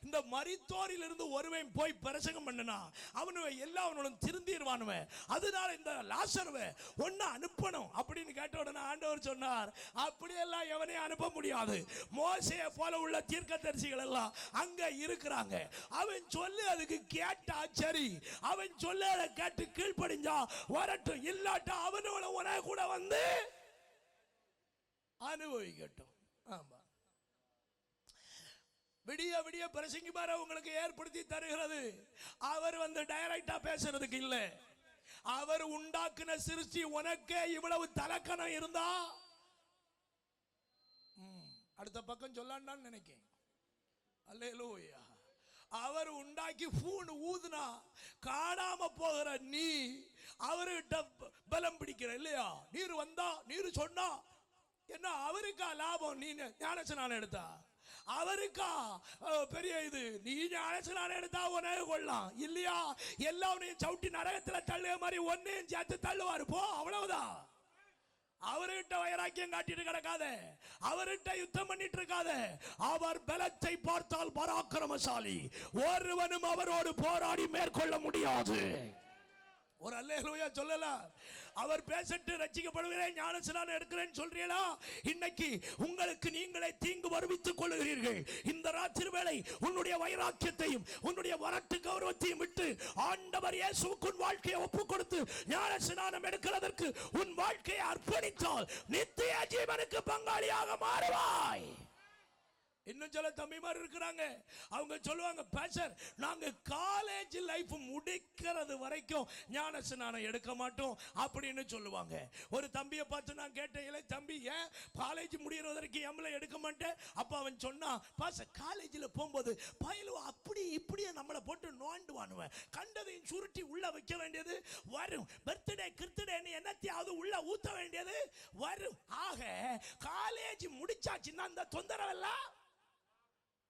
இந்த மரித்தோரில் இருந்து ஒருவன் போய் பிரசங்கம் பண்ணனா அவனுவை எல்லாவனும் திருந்திடுவானுவன், அதனால இந்த லாசருவை ஒன்னு அனுப்பணும் அப்படின்னு கேட்ட உடனே ஆண்டவர் சொன்னார், அப்படியெல்லாம் எவனையும் அனுப்ப முடியாது. மோசேயை போல உள்ள தீர்க்கதரிசிகள் எல்லாம் அங்க இருக்கிறாங்க. அவன் சொல்லி அதுக்கு கேட்டா சரி, அவன் சொல்லி அதை கேட்டு கீழ்ப்படிஞ்சா வரட்டும், இல்லாட்டா அவனோட உன கூட வந்து அனுபவிக்கட்டும். ஆமா, விடிய விடிய பிரசங்கிமார உங்களுக்கு ஏற்படுத்தி தருகிறது. அவர் வந்து டைரக்டா பேசுறதுக்கு இல்ல. அவர் உண்டாக்குன சிருஷ்டி உனக்கே இவ்வளவு தலக்கணம் இருந்தா அடுத்த பக்கம் சொல்லான்னு நினைக்கிறேன். அல்லேலூயா. அவர் உண்டாக்கி பூணு ஊதுனா காணாம போகிற நீ அவர்கிட்ட பலம் பிடிக்கிற இல்லையா? நீர் வந்தா நீர் சொன்னா என்ன அவருக்கா லாபம்? நீ ஞானஸ்நானம் எடுத்தா அவருக்கா பெரிய இது? நீ ஞானஸ்நானம் எடுத்தா உனக்கு கொள்ளலாம் இல்லையா? எல்லாரையும் சவுட்டி நரகத்துல தள்ளுற மாதிரி ஒன்னையும் சேர்த்து தள்ளுவாரு போ, அவ்வளவுதான். அவர்கிட்ட வைராக்கியம் காட்டிட்டு கிடக்காத, அவர்கிட்ட யுத்தம் பண்ணிட்டு இருக்காத. அவர் பலத்தை பார்த்தால் பராக்கிரமசாலி, ஒருவனும் அவரோடு போராடி மேற்கொள்ள முடியாது. ஒரு அல்லேலூயா சொல்லலாம். அவர் பேசட்டு ரட்சிக்கப்படுகிறேன் ஞானஸ்நானம் எடுக்கிறேன்னு சொல்றீங்களா? இன்னைக்கு உங்களுக்கு நீங்களே தீங்கு வருவித்துக் கொள்ளுகிறீர்கள். இந்த ராத்திரி வேளை உன்னுடைய வைராக்கியத்தையும் உன்னுடைய வரட்டு கௌரவத்தையும் விட்டு ஆண்டவர் இயேசுவுக்கு உன் வாழ்க்கையை ஒப்புக் கொடுத்து ஞானஸ்நானம் எடுக்கிறதற்கு உன் வாழ்க்கையை அர்ப்பணித்தால் நித்திய ஜீவனுக்கு பங்காளியாக மாறுவாய். இன்னும் சில தம்பிமார் இருக்கிறாங்க, அவங்க சொல்லுவாங்க, பாஸ்டர் நாங்க காலேஜ் லைஃப் முடிக்கிறது வரைக்கும் ஞானஸ்நானம் எடுக்க மாட்டோம் அப்படின்னு சொல்லுவாங்க. ஒரு தம்பியை பார்த்து நான் கேட்டேன், இல்லை தம்பி ஏன் காலேஜ் முடிகிற வரைக்கும் எம்ல எடுக்க மாட்டேன்? அப்ப அவன் சொன்னா, பாஸ்டர் காலேஜில் போகும்போது பயலுவ அப்படி இப்படியே நம்மளை போட்டு நோண்டுவானுவன், கண்டதையும் சுருட்டி உள்ள வைக்க வேண்டியது வரும், பர்த்டே கிருத்துடேன்னு என்னத்தையாவது உள்ள ஊத்த வேண்டியது வரும். ஆக காலேஜ் முடிச்சாச்சுன்னா அந்த தொந்தரவெல்லாம்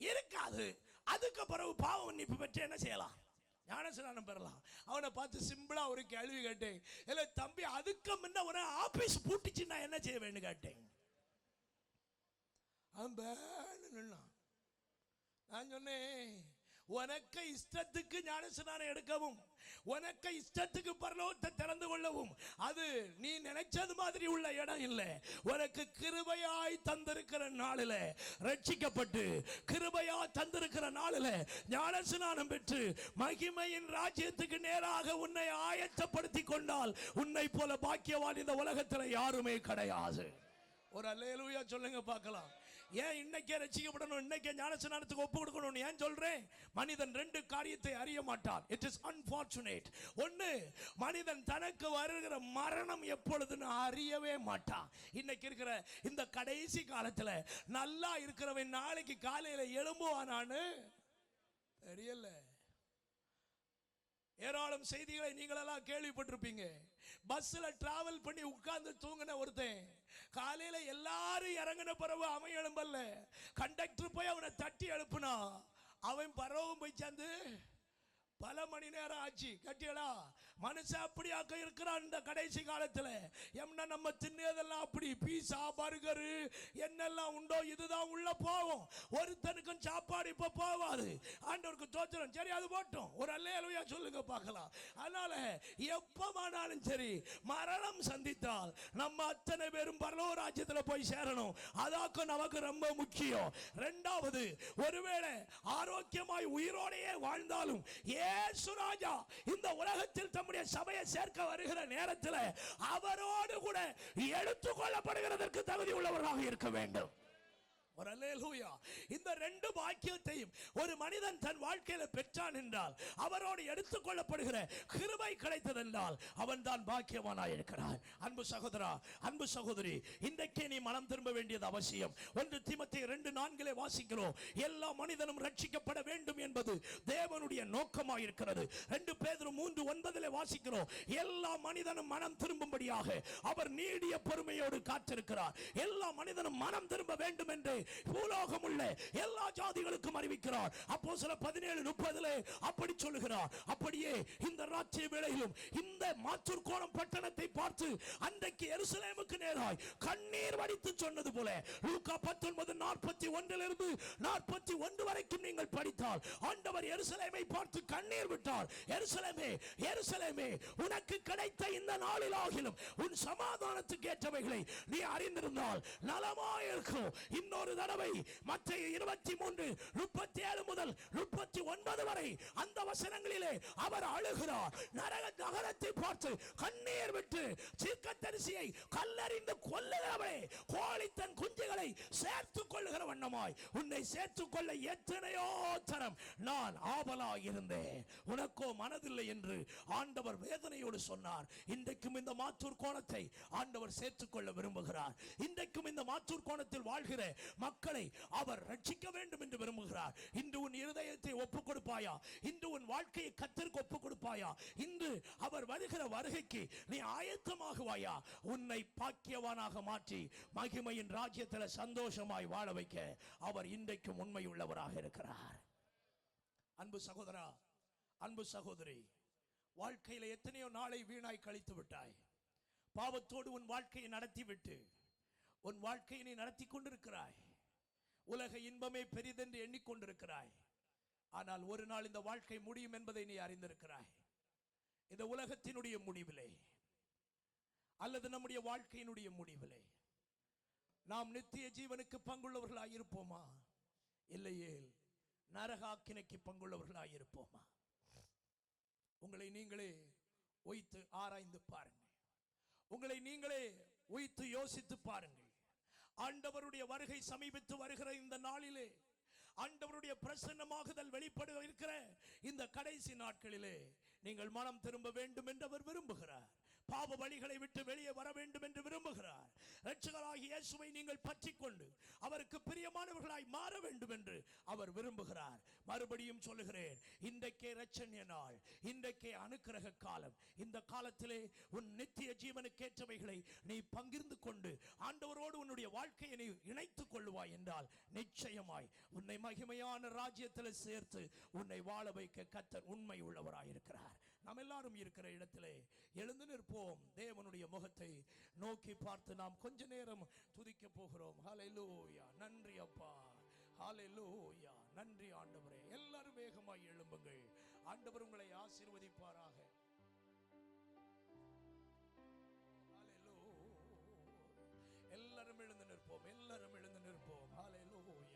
இருக்காது. அதுக்கு பிறகு பாவ மன்னிப்பு பெற்று என்ன செய்யலாம், ஞானஸ்நானம் பெறலாம். அவனை பார்த்து சிம்பிளா ஒரு கேள்வி கேட்டேன், இல்ல தம்பி அதுக்கு முன்ன ஒரு ஆபீஸ் பூட்டிச்சுன்னா என்ன செய்ய வேண்டும் கேட்டேன். நான் சொன்னேன், உனக்கு இஷ்டத்துக்கு ஞானஸ்நானம் எடுக்கவும் உனக்கு இஷ்டத்துக்கு பரலோகத்தை திறந்து கொள்ளவும் அது நீ நினைச்சது மாதிரி உள்ள இடம் இல்லை. உனக்கு கிருபையாய் தந்திருக்கிற நாளில் ரட்சிக்கப்பட்டு கிருபையாய் தந்திருக்கிற நாளில் ஞானஸ்நானம் பெற்று மகிமையின் ராஜ்யத்துக்கு நேராக உன்னை ஆயத்தப்படுத்தி கொண்டால் உன்னை போல பாக்கியவான் இந்த உலகத்தில் யாருமே கிடையாது. ஒரு அல்லேலூயா சொல்லுங்க பார்க்கலாம். ஏன் இன்னைக்கே ரட்சிக்கப்படணும், இன்னைக்கே ஞானஸ்நானத்துக்கு ஒப்பு கொடுக்கணும் ஏன் சொல்றேன்? மனிதன் ரெண்டு காரியத்தை அறிய மாட்டான். It is unfortunate. ஒன்னு, மனிதன் தனக்கு வருகிற மரணம் எப்பொழுதுன்னு அறியவே மாட்டான். இன்னைக்கு இருக்கிற இந்த கடைசி காலத்துல நல்லா இருக்கிறவன் நாளைக்கு காலையில எழும்புவானான்னு தெரியல. ஏராளம் செய்திகளை நீங்களெல்லாம் கேள்விப்பட்டிருப்பீங்க. பஸ்ல டிராவல் பண்ணி உட்கார்ந்து தூங்கின ஒருத்தன் காலையில எல்லாரும் இறங்கின பிறகு அவன் எழும்பல்ல, கண்டக்டர் போய் அவனை தட்டி எழுப்புனா அவன் பரவும் போய் சேர்ந்து பல மணி நேரம் ஆச்சு. கட்டியடா மனுஷன் அப்படியாக்க இருக்கிறான் இந்த கடைசி காலத்துல. என்ன நம்ம தின்னதெல்லாம் அப்படி பீஸா பர்கரு என்னெல்லாம் உண்டோ இதுதான் உள்ள போகும். ஒருத்தனுக்கும் சாப்பாடு இப்ப போவாது. ஆண்டவருக்கு தோத்திரம். சரி, அது போட்டோம். ஒரு அல்லேலூயா சொல்லுங்க பார்க்கலாம். அதனால எப்பமானாலும் சரி மரணம் சந்தித்தால் நம்ம அத்தனை பேரும் பரலோக ராஜ்யத்துல போய் சேரணும். அதாக்கு நமக்கு ரொம்ப முக்கியம். இரண்டாவது, ஒருவேளை ஆரோக்கியமாய் உயிரோடையே வாழ்ந்தாலும் இயேசு ராஜா இந்த உலகத்தில் தம்முடைய சபையை சேர்க்க வருகிற நேரத்தில் அவரோடு கூட எடுத்துக் கொள்ளப்படுகிறதற்கு தகுதி உள்ளவராக இருக்க வேண்டும். ஒரு அல்லேலூயா. இந்த ரெண்டு பாக்கியத்தையும் ஒரு மனிதன் தன் வாழ்க்கையில பெற்றான் என்றால், அவரோடு எடுத்துக் கொள்ளப்படுகிற கிருபை கிடைத்ததென்றால் அவன் தான் பாக்கியவானாய் இருக்கிறான். அன்பு சகோதரா, அன்பு சகோதரி, இன்றைக்கே நீ மனம் திரும்ப வேண்டியது அவசியம். 1 தீமோத்தேயு 2:4 வாசிக்கிறோம். எல்லா மனிதனும் ரட்சிக்கப்பட வேண்டும் என்பது தேவனுடைய நோக்கமாய் இருக்கிறது. 2 பேதுரு 3:9 வாசிக்கிறோம். எல்லா மனிதனும் மனம் திரும்பும்படியாக அவர் நீடிய பொறுமையோடு காத்திருக்கிறார். எல்லா மனிதனும் மனம் திரும்ப வேண்டும் என்று பூலோகம் உள்ள எல்லா ஜாதிகளுக்கும் அறிவிக்கிறார். அப்போஸ்தலர் 17:30 அப்படி சொல்லுகிறார். அப்படியே இந்த ராத்திரி வேளையிலும் இந்த மாத்தூர்கோணம் பட்டணத்தை பார்த்து அன்றைக்கு எருசலேமுக்கு நேராய் கண்ணீர் வடித்து சொன்னது போல லூக்கா 19:41 41 வரைக்கும் நீங்கள் படித்தால் ஆண்டவர் எருசலேமை பார்த்து கண்ணீர் விட்டார். எருசலேமே, எருசலேமே, உனக்கு கிடைத்த இந்த நாளிலாகிலும் உன் சமாதானத்துக்கு ஏற்றவைகளை நீ அறிந்திருந்தால் நலமாயிருக்கும். இன்னொரு தடவை மத்தேயு 23:37 முதல் 39 வரை அந்த வசனங்களிலே அவர் அழுகிறார். நரகத்தை பார்த்து கண்ணீர் விட்டு தீர்க்கதரிசியை கல்லெறிந்து கொல்லுகிறவளே, கோழி தன் குஞ்சுகளை சேர்த்துக் கொள்ளுகிற வண்ணமாய் உன்னை சேர்த்துக் கொள்ள எத்தனையோ தரம் நான் ஆவலாய் இருந்தேன், உனக்கோ மனதில்லை என்று ஆண்டவர் வேதனையோடு சொன்னார். இன்றைக்கும் இந்த மாத்தூர் கோணத்தை ஆண்டவர் சேர்த்துக் கொள்ள விரும்புகிறார். இன்றைக்கும் இந்த மாத்தூர் கோணத்தில் வாழ்கிற மக்களை அவர் ரட்சிக்க வேண்டும் என்று விரும்புகிறார். இன்று உன் இருதயத்தை ஒப்புக் கொடுப்பாயா? இன்று உன் வாழ்க்கையை கர்த்தருக்கு ஒப்புக் கொடுப்பாயா? இன்று அவர் வருகிற வருகைக்கு நீ ஆயத்தமாகுவாயா? உன்னை பாக்கியவானாக மாற்றி மகிமையின் ராஜ்யத்தில் சந்தோஷமாய் வாழ வைக்க அவர் இன்றைக்கும் உண்மை உள்ளவராக இருக்கிறார். அன்பு சகோதரா, அன்பு சகோதரி, வாழ்க்கையில எத்தனையோ நாளை வீணாய் கழித்து விட்டாய். பாவத்தோடு உன் வாழ்க்கையை நடத்திவிட்டு உன் வாழ்க்கையை நீ நடத்தி கொண்டிருக்கிறாய். உலக இன்பமே பெரிதென்று எண்ணிக்கொண்டிருக்கிறாய். ஆனால் ஒரு நாள் இந்த வாழ்க்கை முடியும் என்பதை நீ அறிந்திருக்கிறாய். இந்த உலகத்தினுடைய முடிவிலே அல்லது நம்முடைய வாழ்க்கையினுடைய முடிவிலே நாம் நித்திய ஜீவனுக்கு பங்குள்ளவர்களாய் இருப்போமா? இல்லையே நரகாக்கினைக்கு பங்குள்ளவர்களாய் இருப்போமா? உங்களை நீங்களே வைத்து ஆராய்ந்து பாருங்கள். உங்களை நீங்களே வைத்து யோசித்து பாருங்கள். ஆண்டவருடைய வருகை சமீபித்து வருகிற இந்த நாளிலே, ஆண்டவருடைய பிரசன்னமாகுதல் வெளிப்பட இருக்கிற இந்த கடைசி நாட்களிலே நீங்கள் மனம் திரும்ப வேண்டும் என்று அவர் விரும்புகிறார். பாவ வழிகளை விட்டு வெளியே வர வேண்டும் என்று விரும்புகிறார். இரட்சகராகிய இயேசுவை நீங்கள் பற்றிக்கொண்டு அவருக்கு பிரியமானவர்களாய் மாற வேண்டும் என்று அவர் விரும்புகிறார். மறுபடியும் சொல்லுகிறேன், இன்றைக்கே இரட்சணிய நாள், இன்றைக்கே அனுக்கிரக காலம். இந்த காலத்திலே உன் நித்திய ஜீவனுக்கேற்றவைகளை நீ பகிர்ந்து கொண்டு ஆண்டவரோடு உன்னுடைய வாழ்க்கையை நீ இணைத்துக் கொள்ளுவாய் என்றால் நிச்சயமாய் உன்னை மகிமையான ராஜ்யத்தில் சேர்த்து உன்னை வாழ வைக்க கர்த்தர் உண்மை உள்ளவராயிருக்கிறார். நாம் எல்லாரும் இருக்கிற இடத்திலே எழுந்து நிற்போம். தேவனுடைய முகத்தை நோக்கி பார்த்து நாம் கொஞ்ச நேரம் துதிக்க போகிறோம். ஹல்லேலூயா. நன்றி அப்பா, ஹல்லேலூயா. நன்றி ஆண்டவரே. எல்லாரும் வேகமாய் எழும்புங்கள். ஆண்டவர் உங்களை ஆசீர்வதிப்பாராக. எல்லாரும் எழுந்து நிற்போம். எல்லாரும் எழுந்து நிற்போம். ஹல்லேலூயா,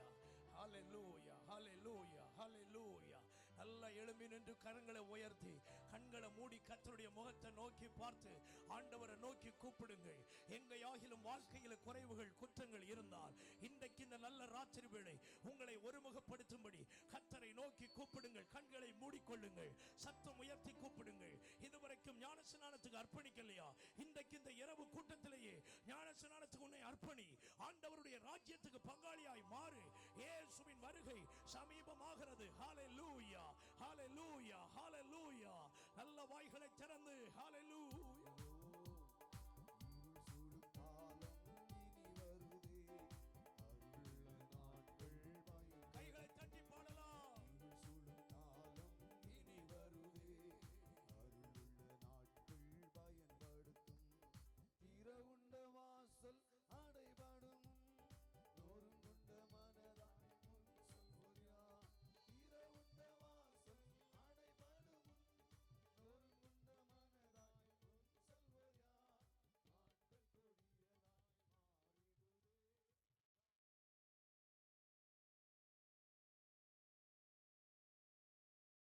ஹல்லேலூயா, ஹல்லேலூயா, ஹல்லேலூயா. நல்ல எழும்பி நின்று கரங்களை உயர்த்தி கண்களை மூடி கர்த்தருடைய முகத்தை நோக்கி பார்த்து ஆண்டவரை நோக்கி கூப்பிடுங்கள். எங்கேயாகிலும் வாழ்க்கையில குறைவுகள் குற்றங்கள் இருந்தால் இன்றைக்கு இந்த நல்ல ராத்திரி வேளை உங்களை ஒருமுகப்படுத்தும்படி கர்த்தரை நோக்கி கூப்பிடுங்கள். கண்களை மூடிக்கொள்ளுங்கள். சத்தம் உயர்த்தி கூப்பிடுங்கள். இதுவரைக்கும் ஞானஸ்நானத்துக்கு அர்ப்பணிக்கலையா? இன்றைக்கு இந்த இரவு கூட்டத்திலேயே ஞானஸ்நானத்துக்கு உன்னை அர்ப்பணி. ஆண்டவருடைய ராஜ்யத்துக்கு பங்காளியாய் மாறு. இயேசுவின் வருகை சமீபமாகிறது. ஹல்லேலூயா, ஹல்லேலூயா, ஹல்லேலூயா. நல்ல வாய்களை திறந்து ஹல்லேலூயா.